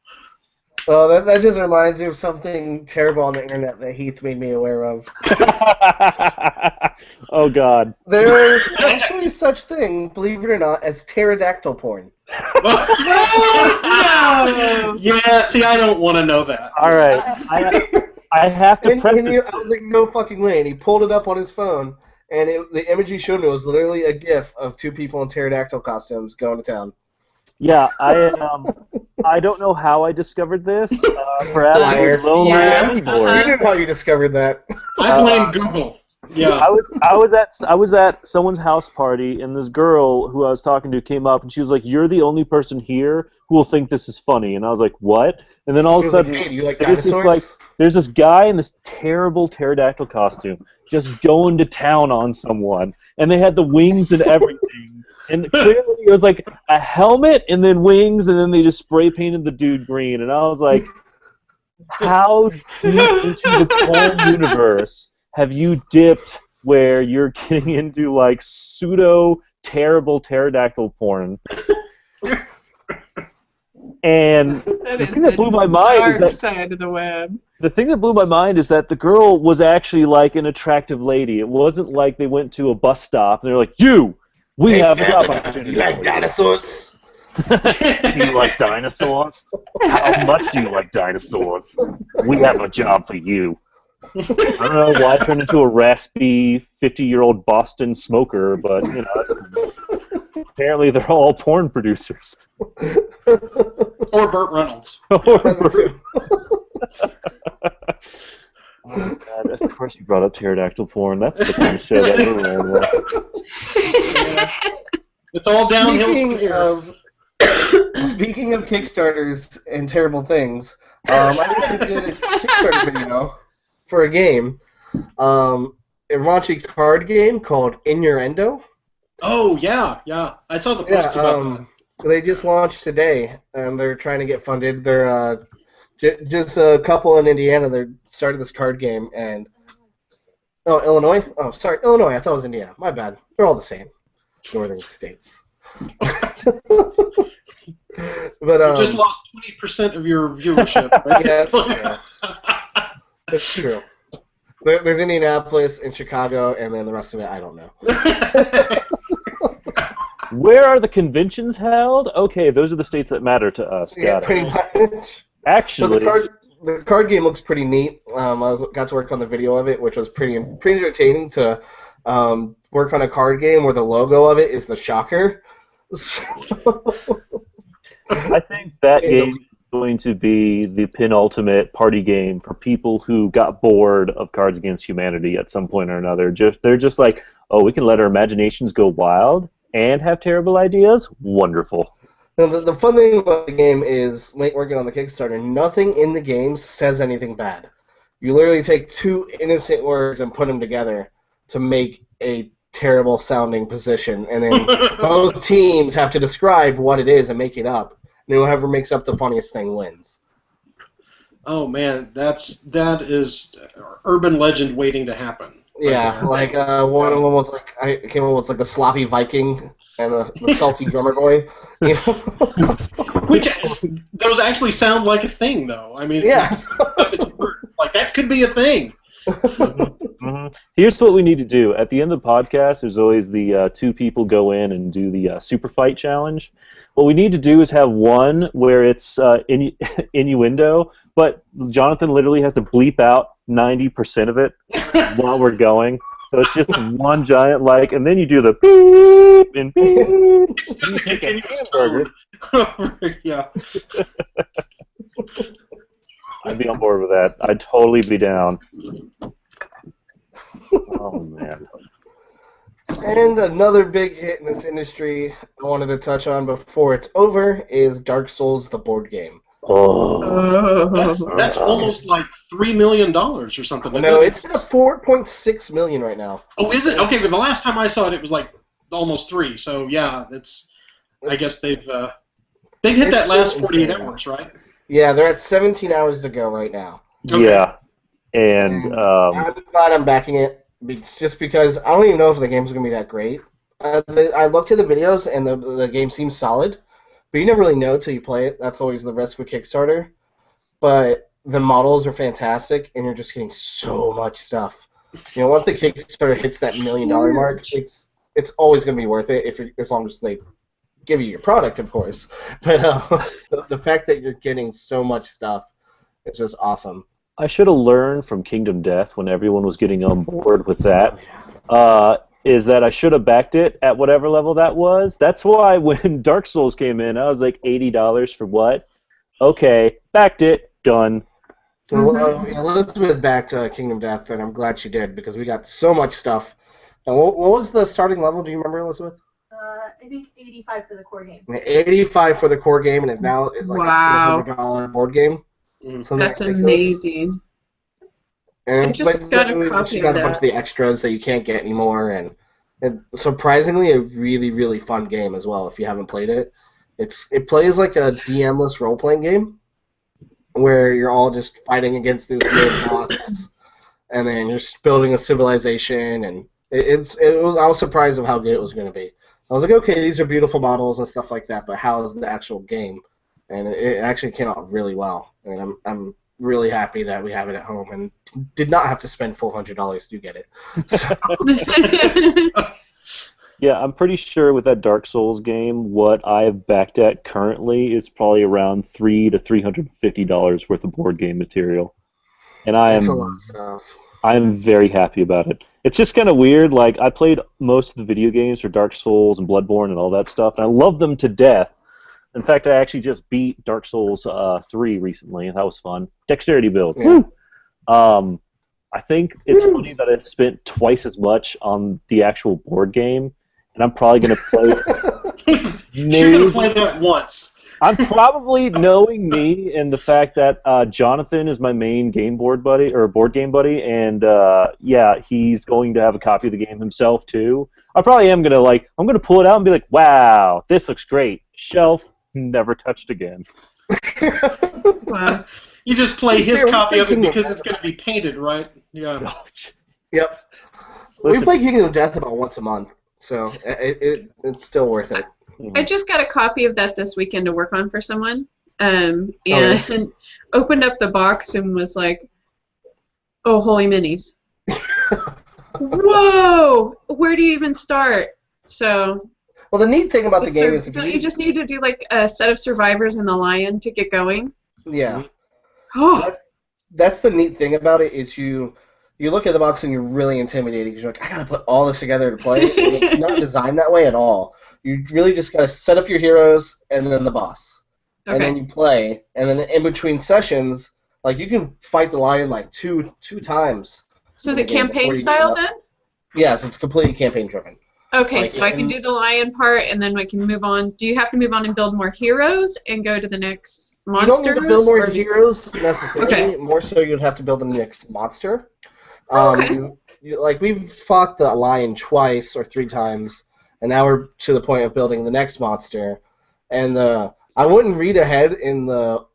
Well, that just reminds me of something terrible on the internet that Heath made me aware of. Oh, God. There is actually such thing, believe it or not, as pterodactyl porn. No. Yeah, see, I don't want to know that. All right. I have to prep I was like, no fucking way. And he pulled it up on his phone, and the image he showed me was literally a GIF of 2 people in pterodactyl costumes going to town. Yeah, I don't know how I discovered this. Perhaps Liar. lonely You knew how you discovered that. I blame Google. Yeah. I was at someone's house party, and this girl who I was talking to came up, and she was like, "You're the only person here who will think this is funny." And I was like, "What?" And then all of a sudden, like, hey, do you like there's this guy in this terrible pterodactyl costume just going to town on someone, and they had the wings and everything. And clearly it was like a helmet and then wings, and then they just spray painted the dude green. And I was like, How deep into the porn universe have you dipped where you're getting into like pseudo terrible pterodactyl porn? And That the is thing that blew my mind is dark that side of the web. the girl was actually like an attractive lady. It wasn't like they went to a bus stop and they're like, we Hey, have a job do opportunity. you like dinosaurs? Do you like dinosaurs? How much do you like dinosaurs? We have a job for you. I don't know why I turned into a raspy 50-year-old Boston smoker, but apparently they're all porn producers. Or Burt Reynolds. Oh, God, of course you brought up pterodactyl porn. That's the kind of show that we're rolling with. Yeah. It's all downhill from here. Speaking of Kickstarters and terrible things, I actually did a Kickstarter video for a game, a raunchy card game called Innuendo. Oh, yeah. I saw the post about that. They just launched today, and they're trying to get funded. They're just a couple in Indiana. They're starting this card game, and Illinois. Oh, sorry, Illinois. I thought it was Indiana. My bad. They're all the same, northern states. But You just lost 20% of your viewership. Right? Yeah, that's true. There's Indianapolis and Chicago, and then the rest of it, I don't know. Where are the conventions held? Okay, those are the states that matter to us. Yeah, pretty much. Actually, the card game looks pretty neat. Got to work on the video of it, which was pretty entertaining to work on a card game where the logo of it is the Shocker. I think that game is going to be the penultimate party game for people who got bored of Cards Against Humanity at some point or another. They're just like, oh, we can let our imaginations go wild and have terrible ideas? Wonderful. The fun thing about the game is, working on the Kickstarter, nothing in the game says anything bad. You literally take two innocent words and put them together to make a terrible sounding position, and then both teams have to describe what it is and make it up. And whoever makes up the funniest thing wins. Oh man, that is urban legend waiting to happen. Yeah, like one of them was like a sloppy Viking and the salty drummer boy. You know? Which those actually sound like a thing, though. I mean, yeah, like that could be a thing. Mm-hmm. Here's what we need to do. At the end of the podcast, there's always the two people go in and do the super fight challenge. What we need to do is have one where it's innuendo, but Jonathan literally has to bleep out 90% of it while we're going. So it's just one giant and then you do the beep and beep. It's just a continuous hamburger. Yeah. I'd be on board with that. I'd totally be down. Oh, man. And another big hit in this industry I wanted to touch on before it's over is Dark Souls, the board game. Oh. That's almost like $3 million or something. No, it's at $4.6 million right now. Oh, is it? Okay, but the last time I saw it, it was like almost 3. So yeah, I guess they've hit that last 48 hours, right? Yeah, they're at 17 hours to go right now. Okay. Yeah, and I'm glad I'm backing it, just because I don't even know if the game's going to be that great. I looked at the videos, and the game seems solid, but you never really know till you play it. That's always the risk with Kickstarter. But the models are fantastic, and you're just getting so much stuff. You know, once a Kickstarter hits that $1 million mark, it's always going to be worth it as long as they give you your product, of course. But the fact that you're getting so much stuff is just awesome. I should have learned from Kingdom Death when everyone was getting on board with that. Is that I should have backed it at whatever level that was. That's why when Dark Souls came in, I was like, $80 for what? Okay, backed it, done. Well, Elizabeth backed Kingdom Death, and I'm glad she did, because we got so much stuff. And what was the starting level? Do you remember, Elizabeth? I think 85 for the core game. 85 for the core game, and now is like wow. a $400 board game. That's amazing. And I just got a copy she got of a bunch of the extras that you can't get anymore, and surprisingly a really, really fun game as well. If you haven't played it, it plays like a DM-less role-playing game, where you're all just fighting against these main boss, and then you're just building a civilization, and I was surprised of how good it was going to be. I was like, okay, these are beautiful models and stuff like that, but how is the actual game? And it actually came out really well, and I'm really happy that we have it at home and did not have to spend $400 to get it. So. Yeah, I'm pretty sure with that Dark Souls game, what I have backed at currently is probably around $300 to $350 worth of board game material, and That's a lot of stuff. I'm very happy about it. It's just kind of weird. Like I played most of the video games for Dark Souls and Bloodborne and all that stuff, and I love them to death. In fact, I actually just beat Dark Souls 3 recently, and that was fun. Dexterity build. Yeah. Woo! I think it's funny that I spent twice as much on the actual board game, and I'm probably going to play. You're going to play that once. I'm probably, knowing me and the fact that Jonathan is my main board game buddy, and yeah, he's going to have a copy of the game himself too. I probably am gonna I'm gonna pull it out and be like, wow, this looks great. Shelf, never touched again. Wow. You just play his copy of it because it's going to be painted, right? Yeah. Yep. Listen. We play Kingdom of Death about once a month, so it's still worth it. I just got a copy of that this weekend to work on for someone, and opened up the box and was like, "Oh, holy minis! Whoa! Where do you even start?" So. Well, the neat thing about the game is don't you just need to do like a set of survivors and the lion to get going? Yeah. Oh. That's the neat thing about it is you look at the box and you're really intimidated because you're like, I gotta put all this together to play, and it's not designed that way at all. You really just gotta set up your heroes and then the boss, and then you play, and then in between sessions, like you can fight the lion like two times. So is it campaign style then? Yes, it's completely campaign driven. Okay, so I can do the lion part, and then we can move on. Do you have to move on and build more heroes and go to the next monster? You don't need to build more heroes necessarily. Okay. More so, you'd have to build the next monster. Okay. We've fought the lion twice or 3 times, and now we're to the point of building the next monster. And I wouldn't read ahead in the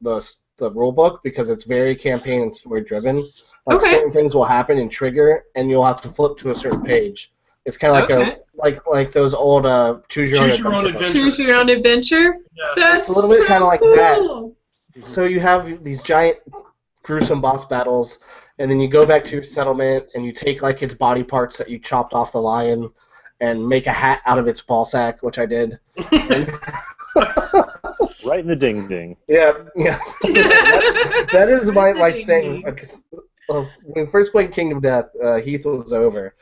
rule book because it's very campaign and story driven. Certain things will happen and trigger, and you'll have to flip to a certain page. It's kind of like those old choose your own adventure. Choose your own adventure. Yeah. That's it's a little bit kind of like cool. that. So you have these giant, gruesome boss battles, and then you go back to your settlement and you take like its body parts that you chopped off the lion, and make a hat out of its ball sack, which I did. Right in the ding ding. Yeah. that is my saying. When we first played Kingdom of Death, Heath was over.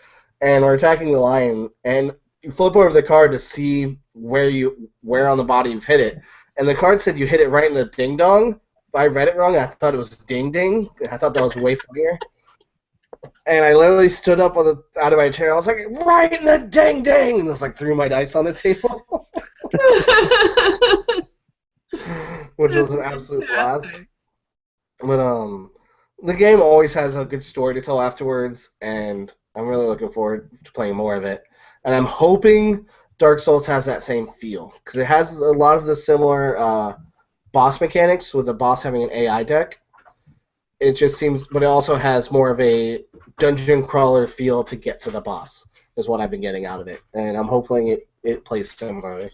And we're attacking the lion, and you flip over the card to see where on the body you've hit it. And the card said you hit it right in the ding dong. But I read it wrong. I thought it was ding ding. I thought that was way funnier. And I literally stood up out of my chair. I was like, right in the ding ding! And I was like, threw my dice on the table. Which was an absolute blast. But the game always has a good story to tell afterwards, and I'm really looking forward to playing more of it. And I'm hoping Dark Souls has that same feel, because it has a lot of the similar boss mechanics, with the boss having an AI deck. It just seems, but it also has more of a dungeon crawler feel to get to the boss, is what I've been getting out of it. And I'm hoping it plays similarly.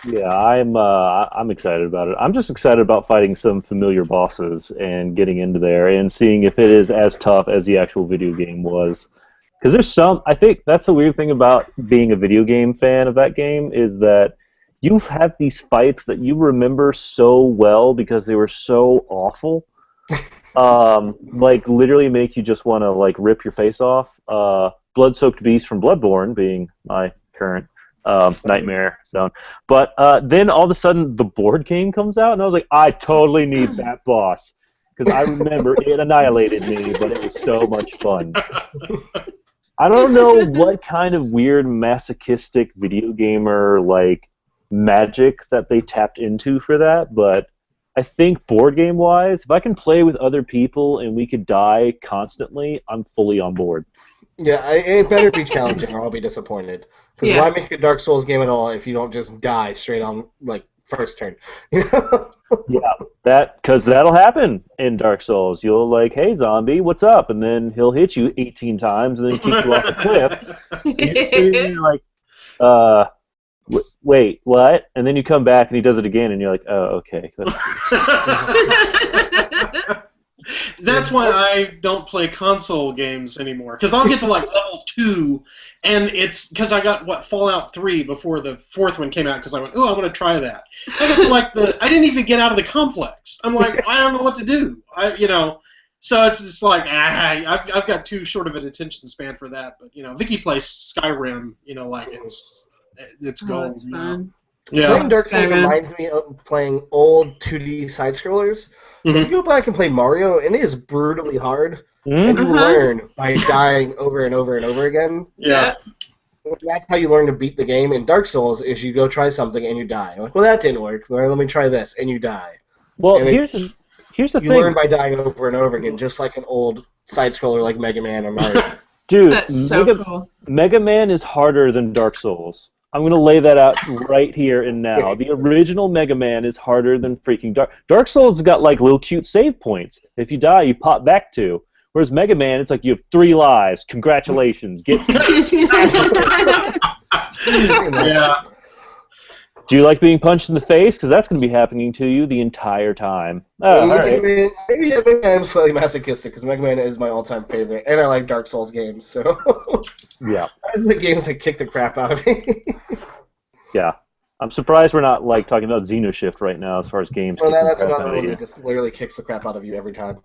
Yeah, I'm excited about it. I'm just excited about fighting some familiar bosses and getting into there and seeing if it is as tough as the actual video game was. Because I think that's the weird thing about being a video game fan of that game, is that you have these fights that you remember so well because they were so awful. Literally make you just want to rip your face off. Blood-Soaked Beast from Bloodborne being my current nightmare zone. But then all of a sudden the board game comes out, and I was like, I totally need that boss. Because I remember it annihilated me, but it was so much fun. I don't know what kind of weird masochistic video gamer magic that they tapped into for that, but I think board game wise, if I can play with other people and we could die constantly, I'm fully on board. Yeah, it better be challenging or I'll be disappointed. Because why make a Dark Souls game at all if you don't just die straight on first turn. You know? Yeah, because that'll happen in Dark Souls. You'll like, hey zombie, what's up? And then he'll hit you 18 times and then kick you off a cliff. You're like, wait, what? And then you come back and he does it again, and you're like, oh, okay. That's why I don't play console games anymore. Because I'll get to like level 2, and it's because I got Fallout 3 before the 4th one came out. Because I went, oh, I want to try that. I got to like I didn't even get out of the complex. I'm like, I don't know what to do. So it's just like, I've got too short of an attention span for that. But Vicky plays Skyrim. Like it's gold. That's fun. Yeah. Playing Dark Souls Skyrim. reminds me of playing old 2D side scrollers. If you go back and play Mario, and it is brutally hard, and you learn by dying over and over and over again. Yeah. That's how you learn to beat the game. In Dark Souls, is you go try something and you die. You're like, well, that didn't work. Well, let me try this, and you die. Well, And here's the you thing. learn by dying over and over again, just like an old side scroller like Mega Man or Mario. Dude, That's so cool. Mega Man is harder than Dark Souls. I'm going to lay that out right here and now. The original Mega Man is harder than freaking Dark Souls has got like little cute save points. If you die, you pop back 2. Whereas Mega Man, it's like you have 3 lives. Congratulations. Yeah. Do you like being punched in the face? Because that's going to be happening to you the entire time. All right. Maybe I'm slightly masochistic because Mega Man is my all-time favorite, and I like Dark Souls games, so Yeah. those are the games that kick the crap out of me. Yeah. I'm surprised we're not like talking about Xenoshift right now as far as games. Well, kicking that's the crap another out of one you. that just literally kicks the crap out of you every time.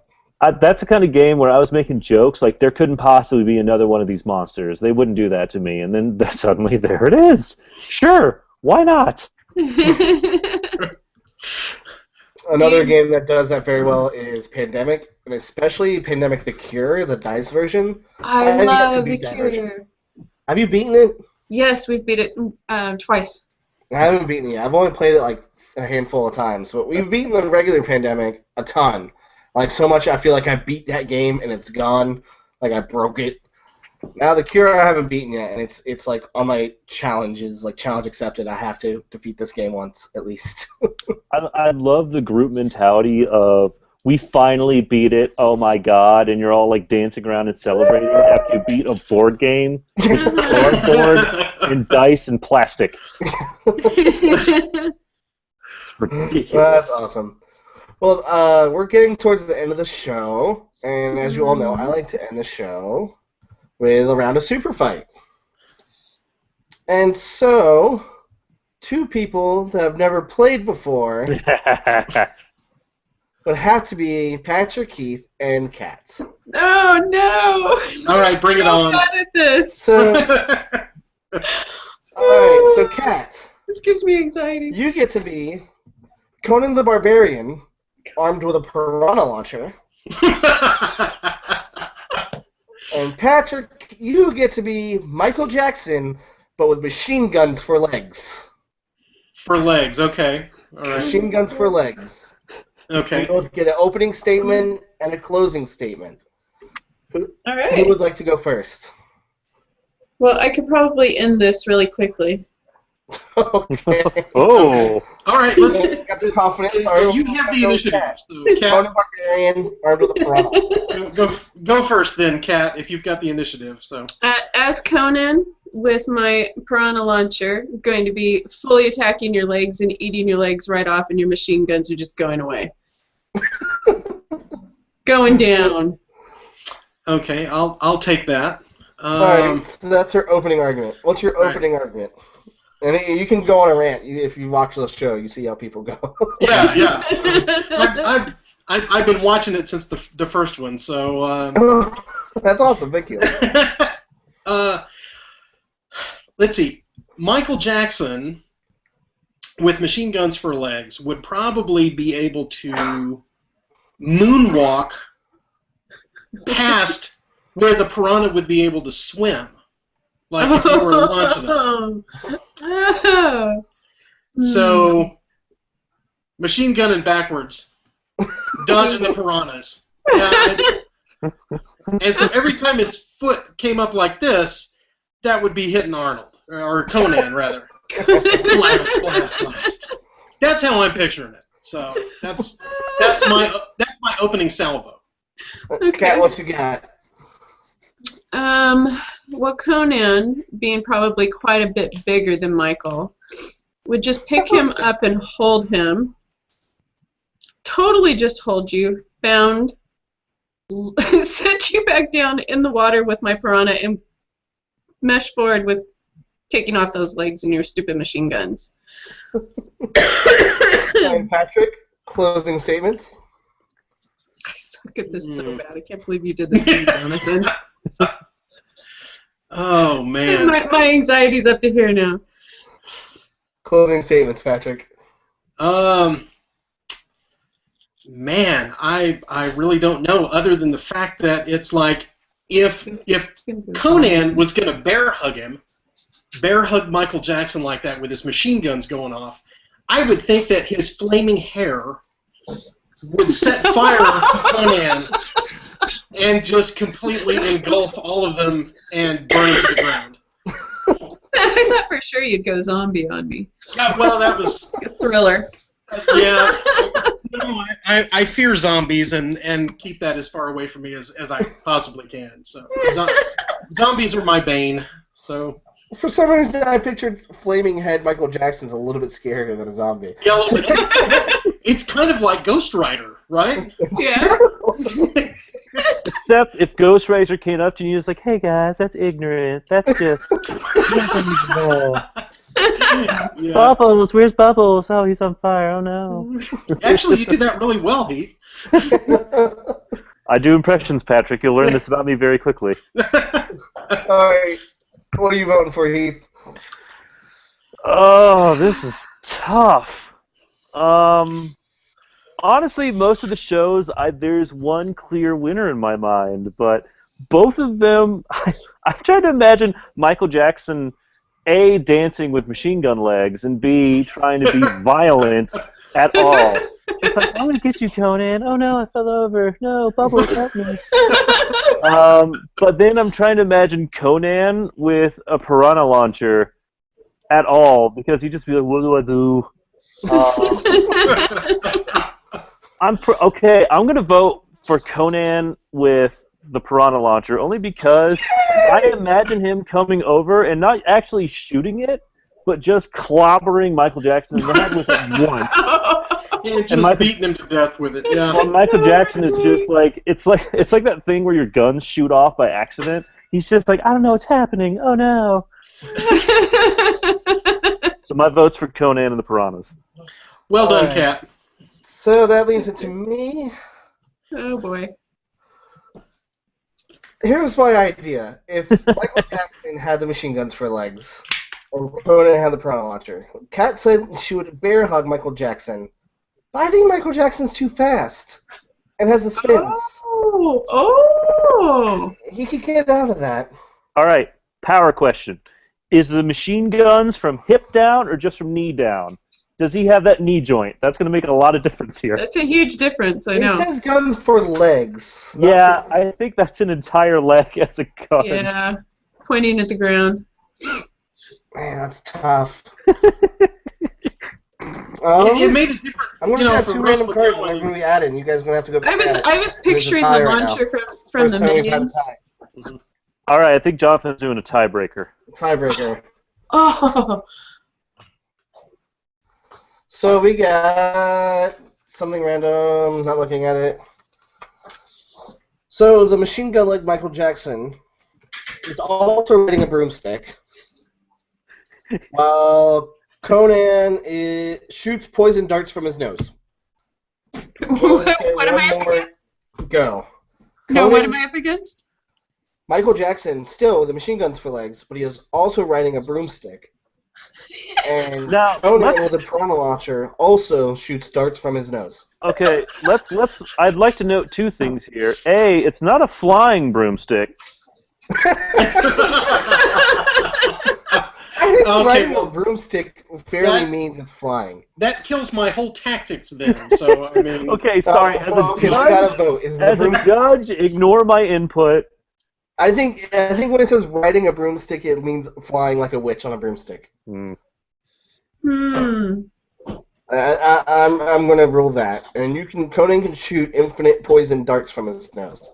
That's the kind of game where I was making jokes, like there couldn't possibly be another one of these monsters. They wouldn't do that to me, and then suddenly there it is. Sure, why not? Another game that does that very well is Pandemic, and especially Pandemic: The Cure, the DICE version. I have yet to love The beat that version. Cure. Have you beaten it? Yes, we've beat it twice. I haven't beaten it yet. I've only played it like a handful of times, but we've beaten the regular Pandemic a ton. Like so much, I feel like I beat that game and it's gone. Like I broke it. Now The Cure I haven't beaten yet, and it's like on my challenges, like challenge accepted. I have to defeat this game once at least. I love the group mentality of we finally beat it. Oh my god! And you're all like dancing around and celebrating after you beat a board game with cardboard and dice and plastic. It's ridiculous. That's awesome. Well, we're getting towards the end of the show, and as you all know, I like to end the show with a round of Super Fight. And so, 2 people that have never played before would have to be Patrick, Heath, and Kat. Oh no! All right, bring it on. I'm bad at this. So, alright, so Kat, This gives me anxiety. you get to be Conan the Barbarian, armed with a piranha launcher. And Patrick, you get to be Michael Jackson, but with machine guns for legs. For legs, okay. All right. Machine guns for legs. Okay. You both get an opening statement and a closing statement. All Who right. would like to go first? Well, I could probably end this really quickly. Okay. Oh. All right, let's. Got some confidence. All right, You have the initiative. Kat. So, Conan Kat, Barbarian, armed with a piranha. go first then, Kat, if you've got the initiative. So. As Conan, with my piranha launcher, going to be fully attacking your legs and eating your legs right off, and your machine guns are just going away. Going down. Okay, I'll take that. Alright, so that's her opening argument. What's your opening argument? And you can go on a rant. If you watch the show, you see how people go. Yeah. I've been watching it since the first one, so. That's awesome. Thank you. Let's see. Michael Jackson, with machine guns for legs, would probably be able to moonwalk past where the piranha would be able to swim. Like if you were launching it. Oh. So, machine gunning backwards, dodging the piranhas. Yeah, and so every time his foot came up like this, that would be hitting Arnold, or Conan, rather. Blast. That's how I'm picturing it. So that's my opening salvo. Okay. Kat, what you got? Well, Conan, being probably quite a bit bigger than Michael, would just pick him up and hold him. Totally just hold you, bound, set you back down in the water with my piranha, and mesh forward with taking off those legs and your stupid machine guns. And Patrick, closing statements. I suck at this so bad. I can't believe you did this to me, Jonathan. Oh, man. My anxiety's up to here now. Closing statements, Patrick. Man, I really don't know, other than the fact that it's like if Conan was going to bear hug Michael Jackson like that with his machine guns going off, I would think that his flaming hair would set fire to Conan and just completely engulf all of them and burn to the ground. I thought for sure you'd go zombie on me. Yeah, well, that was a thriller. Yeah. No, I fear zombies and keep that as far away from me as I possibly can. So zombies are my bane. So for some reason, I pictured flaming head Michael Jackson's a little bit scarier than a zombie. Yeah, it's kind of like Ghost Rider, right? Yeah. Except if Ghost Rider came up to you and was like, hey guys, that's ignorant. That's just... Yeah. Bubbles, where's Bubbles? Oh, he's on fire. Oh no. Actually, you did that really well, Heath. I do impressions, Patrick. You'll learn this about me very quickly. Alright, what are you voting for, Heath? Oh, this is tough. Honestly, most of the shows, there's one clear winner in my mind, but both of them, I tried to imagine Michael Jackson, A, dancing with machine gun legs, and B, trying to be violent at all. It's like, I'm going to get you, Conan. Oh no, I fell over. No, Bubbles, help me. But then I'm trying to imagine Conan with a piranha launcher at all, because he'd just be like, what do I do? I'm going to vote for Conan with the piranha launcher, only because I imagine him coming over and not actually shooting it, but just clobbering Michael Jackson in the head with it once. Yeah, just beating him to death with it. Yeah. Well, Michael Jackson is just like it's like that thing where your guns shoot off by accident. He's just like, I don't know what's happening. Oh no. So my vote's for Conan and the Piranhas. Well done, Kat. So that leaves it to me. Oh boy. Here's my idea. If Michael Jackson had the machine guns for legs, or Conan had the piranha launcher, Kat said she would bear hug Michael Jackson. But I think Michael Jackson's too fast and has the spins. Oh! He could get out of that. All right, power question. Is the machine guns from hip down or just from knee down? Does he have that knee joint? That's going to make a lot of difference here. That's a huge difference, I know. He says guns for legs. Yeah, I think that's an entire leg as a gun. Yeah, pointing at the ground. Man, that's tough. It made a difference. I'm going to have two random cards and they're going to be added, and you guys are going to have to go back. I was picturing the launcher from the Minions. All right, I think Jonathan's doing a tiebreaker. Tiebreaker. Oh! So we got something random, not looking at it. So the machine gun leg Michael Jackson is also riding a broomstick, while Conan shoots poison darts from his nose. What am I up against? Go. No, what am I up against? Michael Jackson, still with the machine guns for legs, but he is also riding a broomstick. And Conan with a piranha launcher also shoots darts from his nose. Okay, let's. I'd like to note two things here. A, it's not a flying broomstick. I think riding a broomstick barely means it's flying. That kills my whole tactics then. So I mean. Okay, sorry. As a judge, ignore my input. I think when it says riding a broomstick, it means flying like a witch on a broomstick. I'm gonna rule that, and Conan can shoot infinite poison darts from his nose.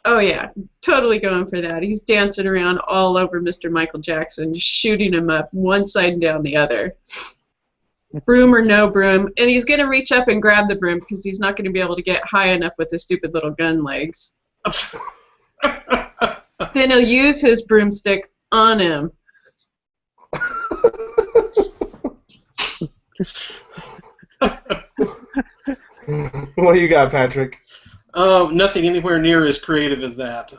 Oh yeah, totally going for that. He's dancing around all over Mr. Michael Jackson, shooting him up one side and down the other. Broom or no broom, and he's gonna reach up and grab the broom because he's not gonna be able to get high enough with his stupid little gun legs. Then he'll use his broomstick on him. What do you got, Patrick? Nothing anywhere near as creative as that.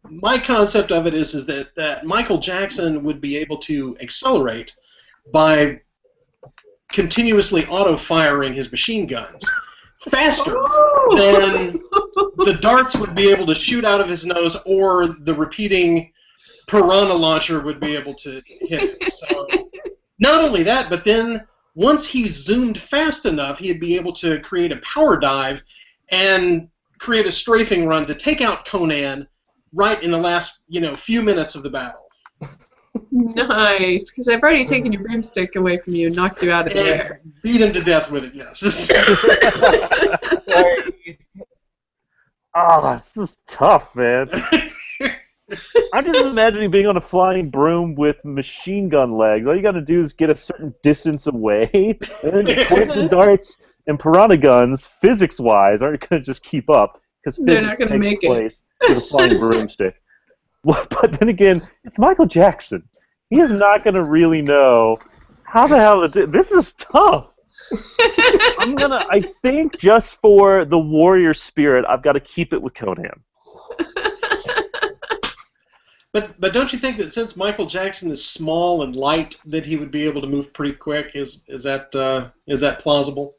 My concept of it is that Michael Jackson would be able to accelerate by continuously auto-firing his machine guns faster than the darts would be able to shoot out of his nose, or the repeating piranha launcher would be able to hit him. So, not only that, but then once he zoomed fast enough, he'd be able to create a power dive and create a strafing run to take out Conan right in the last, few minutes of the battle. Nice, because I've already taken your broomstick away from you and knocked you out of the air. Beat him to death with it, yes. This is tough, man. I'm just imagining being on a flying broom with machine gun legs. All you got to do is get a certain distance away, and then poison darts and piranha guns, physics-wise, aren't going to just keep up, because physics takes place with a flying broomstick. But then again, it's Michael Jackson. He is not going to really know how the hell to do. This is tough. I think just for the warrior spirit, I've got to keep it with Conan. But don't you think that since Michael Jackson is small and light, that he would be able to move pretty quick? Is that plausible?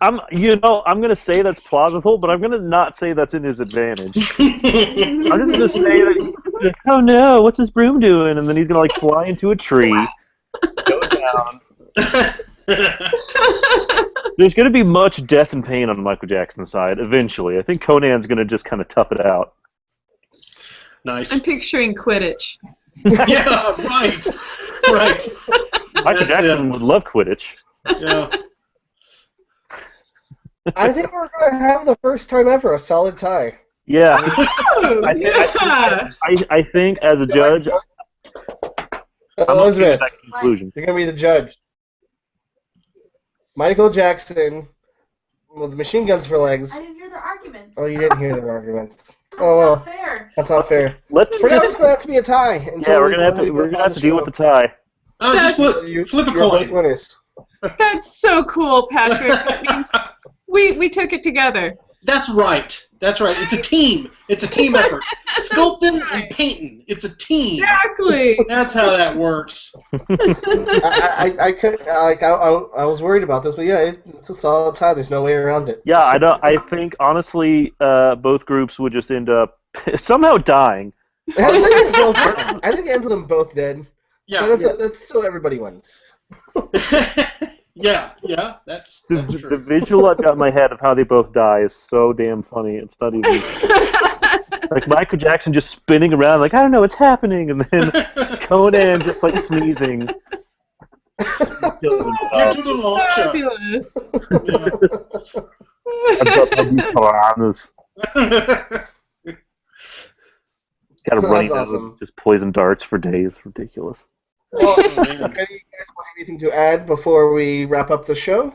I'm going to say that's plausible, but I'm going to not say that's in his advantage. I'm just going to say that, oh no, what's his broom doing? And then he's going to fly into a tree, go down. There's going to be much death and pain on Michael Jackson's side eventually. I think Conan's going to just kind of tough it out. Nice. I'm picturing Quidditch. Yeah, right. Michael Jackson would love Quidditch. Yeah. I think we're going to have the first time ever a solid tie. Yeah. Yeah. I think as a judge, Elizabeth, that conclusion. you're going to be the judge. Michael Jackson with machine guns for legs. I didn't hear their arguments. Oh, you didn't hear their arguments. That's Oh well, not fair. that's not fair. Let's For now, it's going to have to be a tie. Yeah, we're gonna have to deal with the tie. Just flip a You're both coin. winners. That's so cool, Patrick. That means we took it together. That's right. It's a team. It's a team effort. Sculpting and painting. It's a team. Exactly. That's how that works. I was worried about this, but yeah, it's a solid tie. There's no way around it. Yeah, I think honestly, both groups would just end up somehow dying. I think it ends with them both dead. Yeah. That's still everybody wins. Yeah, that's The true. visual I've got in my head of how they both die is so damn funny. It's not even like Michael Jackson just spinning around like, I don't know what's happening, and then Conan just sneezing. Get to the launcher. Fabulous. Piranhas. Got a running That's nose, awesome. just poison darts for days. Ridiculous. Well, okay, you guys want anything to add before we wrap up the show?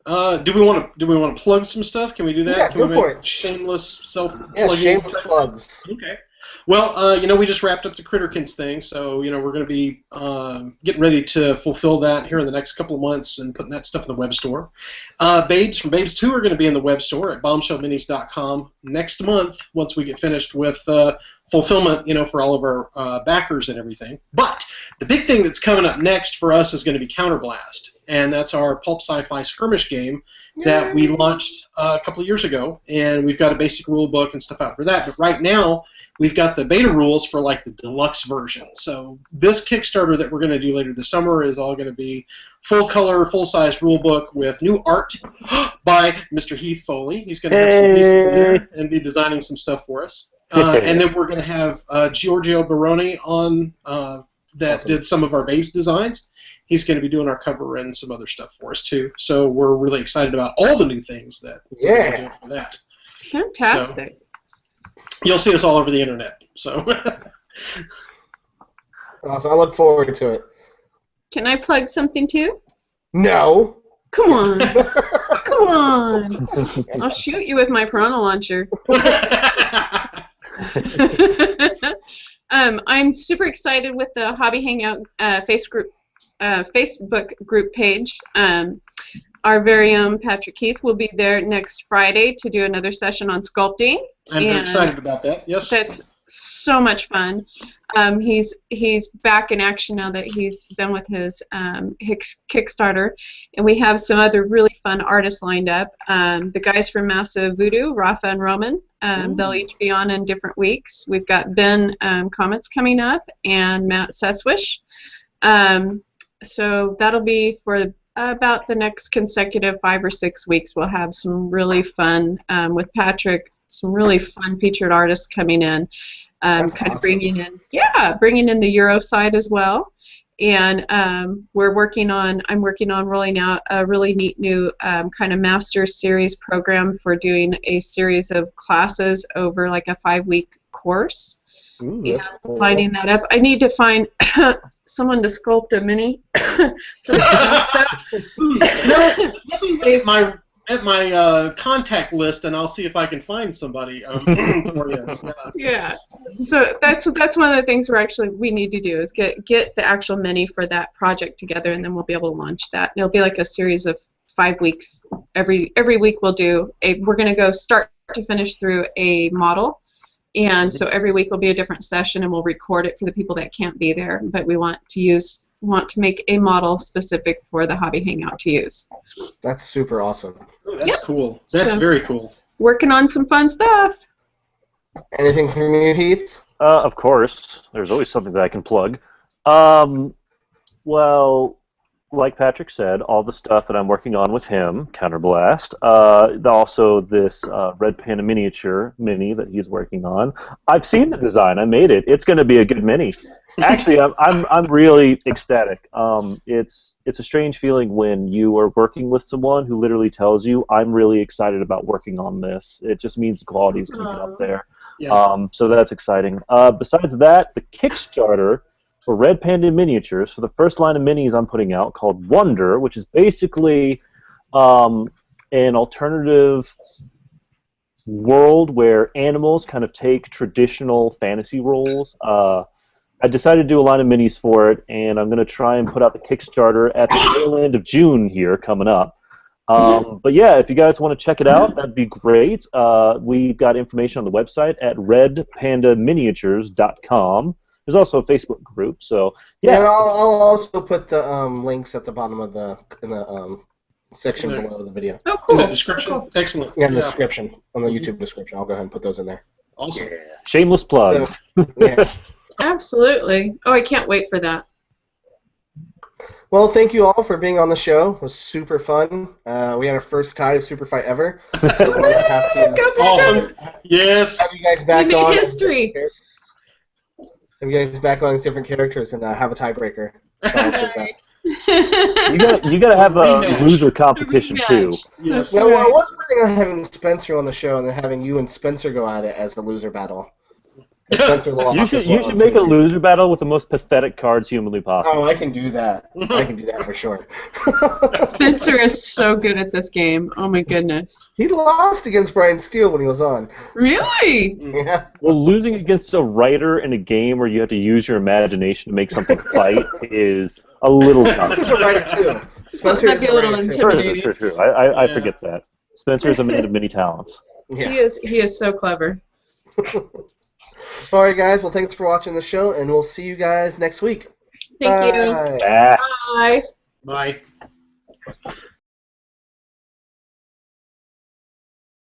Do we want to plug some stuff? Can we do that? Yeah, Can go we for make it. Shameless self-plugging? Yeah, shameless plugs. Okay. Well, we just wrapped up the Critterkins thing, so, we're going to be getting ready to fulfill that here in the next couple of months and putting that stuff in the web store. Babes from Babes 2 are going to be in the web store at bombshellminis.com next month once we get finished with fulfillment, for all of our backers and everything. But the big thing that's coming up next for us is going to be Counterblast, and that's our pulp sci-fi skirmish game that we launched a couple of years ago, and we've got a basic rule book and stuff out for that. But right now, we've got the beta rules for the deluxe version. So this Kickstarter that we're going to do later this summer is all going to be full-color, full-size rule book with new art by Mr. Heath Foley. He's going to have some pieces in there and be designing some stuff for us. And then we're going to have Giorgio Baroni on that Awesome. did some of our Babes designs. he's going to be doing our cover and some other stuff for us too. So we're really excited about all the new things that we're going to do for that. Fantastic. So, you'll see us all over the internet. So. Awesome. I look forward to it. Can I plug something too? No. Come on. Come on. I'll shoot you with my Piranha launcher. I'm super excited with the Hobby Hangout Facebook group page. Our very own Patrick Heath will be there next Friday to do another session on sculpting. I'm very excited about that. Yes. That's so much fun. He's back in action now that he's done with his Kickstarter, and we have some other really fun artists lined up. The guys from Massive Voodoo, Rafa and Roman, they'll each be on in different weeks. We've got Ben Comets coming up and Matt Seswish. So that'll be for about the next consecutive 5 or 6 weeks. We'll have some really fun with Patrick. Some really fun featured artists coming in, kind of bringing in the Euro side as well. And I'm working on rolling out a really neat new kind of master series program for doing a series of classes over like a 5-week course. Ooh, Yeah, cool. lining that up. I need to find someone to sculpt a mini. Let me at my contact list, and I'll see if I can find somebody for you. Yeah. So that's one of the things we need to do is get the actual mini for that project together, and then we'll be able to launch that. And it'll be like a series of 5 weeks. Every week we're going to go start to finish through a model. And so every week will be a different session, and we'll record it for the people that can't be there. But we want to make a model specific for the Hobby Hangout to use. That's super awesome. Oh, that's cool. That's very cool. Working on some fun stuff. Anything from you, Heath? Of course. There's always something that I can plug. Well, like Patrick said, all the stuff that I'm working on with him, Counterblast, also this Red Panda miniature mini that he's working on. I've seen the design. I made it. It's going to be a good mini. Actually, I'm really ecstatic. It's a strange feeling when you are working with someone who literally tells you, "I'm really excited about working on this." It just means the quality is going to be up there. Yeah. So that's exciting. Besides that, the Kickstarter for Red Panda miniatures, for the first line of minis I'm putting out, called Wonder, which is basically an alternative world where animals kind of take traditional fantasy roles. I decided to do a line of minis for it, and I'm going to try and put out the Kickstarter at the tail end of June here coming up. But yeah, if you guys want to check it out, that'd be great. We've got information on the website at redpandaminiatures.com. There's also a Facebook group, so yeah. And I'll also put the links at the bottom of the section below the video. Oh, cool. In the description. Cool. Excellent. Yeah, in the description, on the YouTube description. I'll go ahead and put those in there. Awesome. Shameless plug. So, yeah. Absolutely. Oh, I can't wait for that. Well, thank you all for being on the show. It was super fun. We had our first tie of Super Fight ever. So we're going to have to Awesome. Yes. have you guys back We made on. history. Have you guys back on as different characters and have a tiebreaker. You gotta have a Rematch. loser competition too. Yes. Now, I was planning on having Spencer on the show and then having you and Spencer go at it as the loser battle. Spencer lost You as well should on make a Super loser battle with the most pathetic cards humanly possible. Oh, I can do that. I can do that for sure. Spencer is so good at this game. Oh my goodness. He lost against Brian Steele when he was on. Really? Yeah. Well, losing against a writer in a game where you have to use your imagination to make something fight is a little tough. Spencer's a writer too. Spencer That'd is be a little writer, too. intimidating. True. I Yeah. forget that. Spencer is a man of many talents. Yeah. He is so clever. All right, guys. Well, thanks for watching the show, and we'll see you guys next week. Thank you. Bye. Ah. Bye. Bye.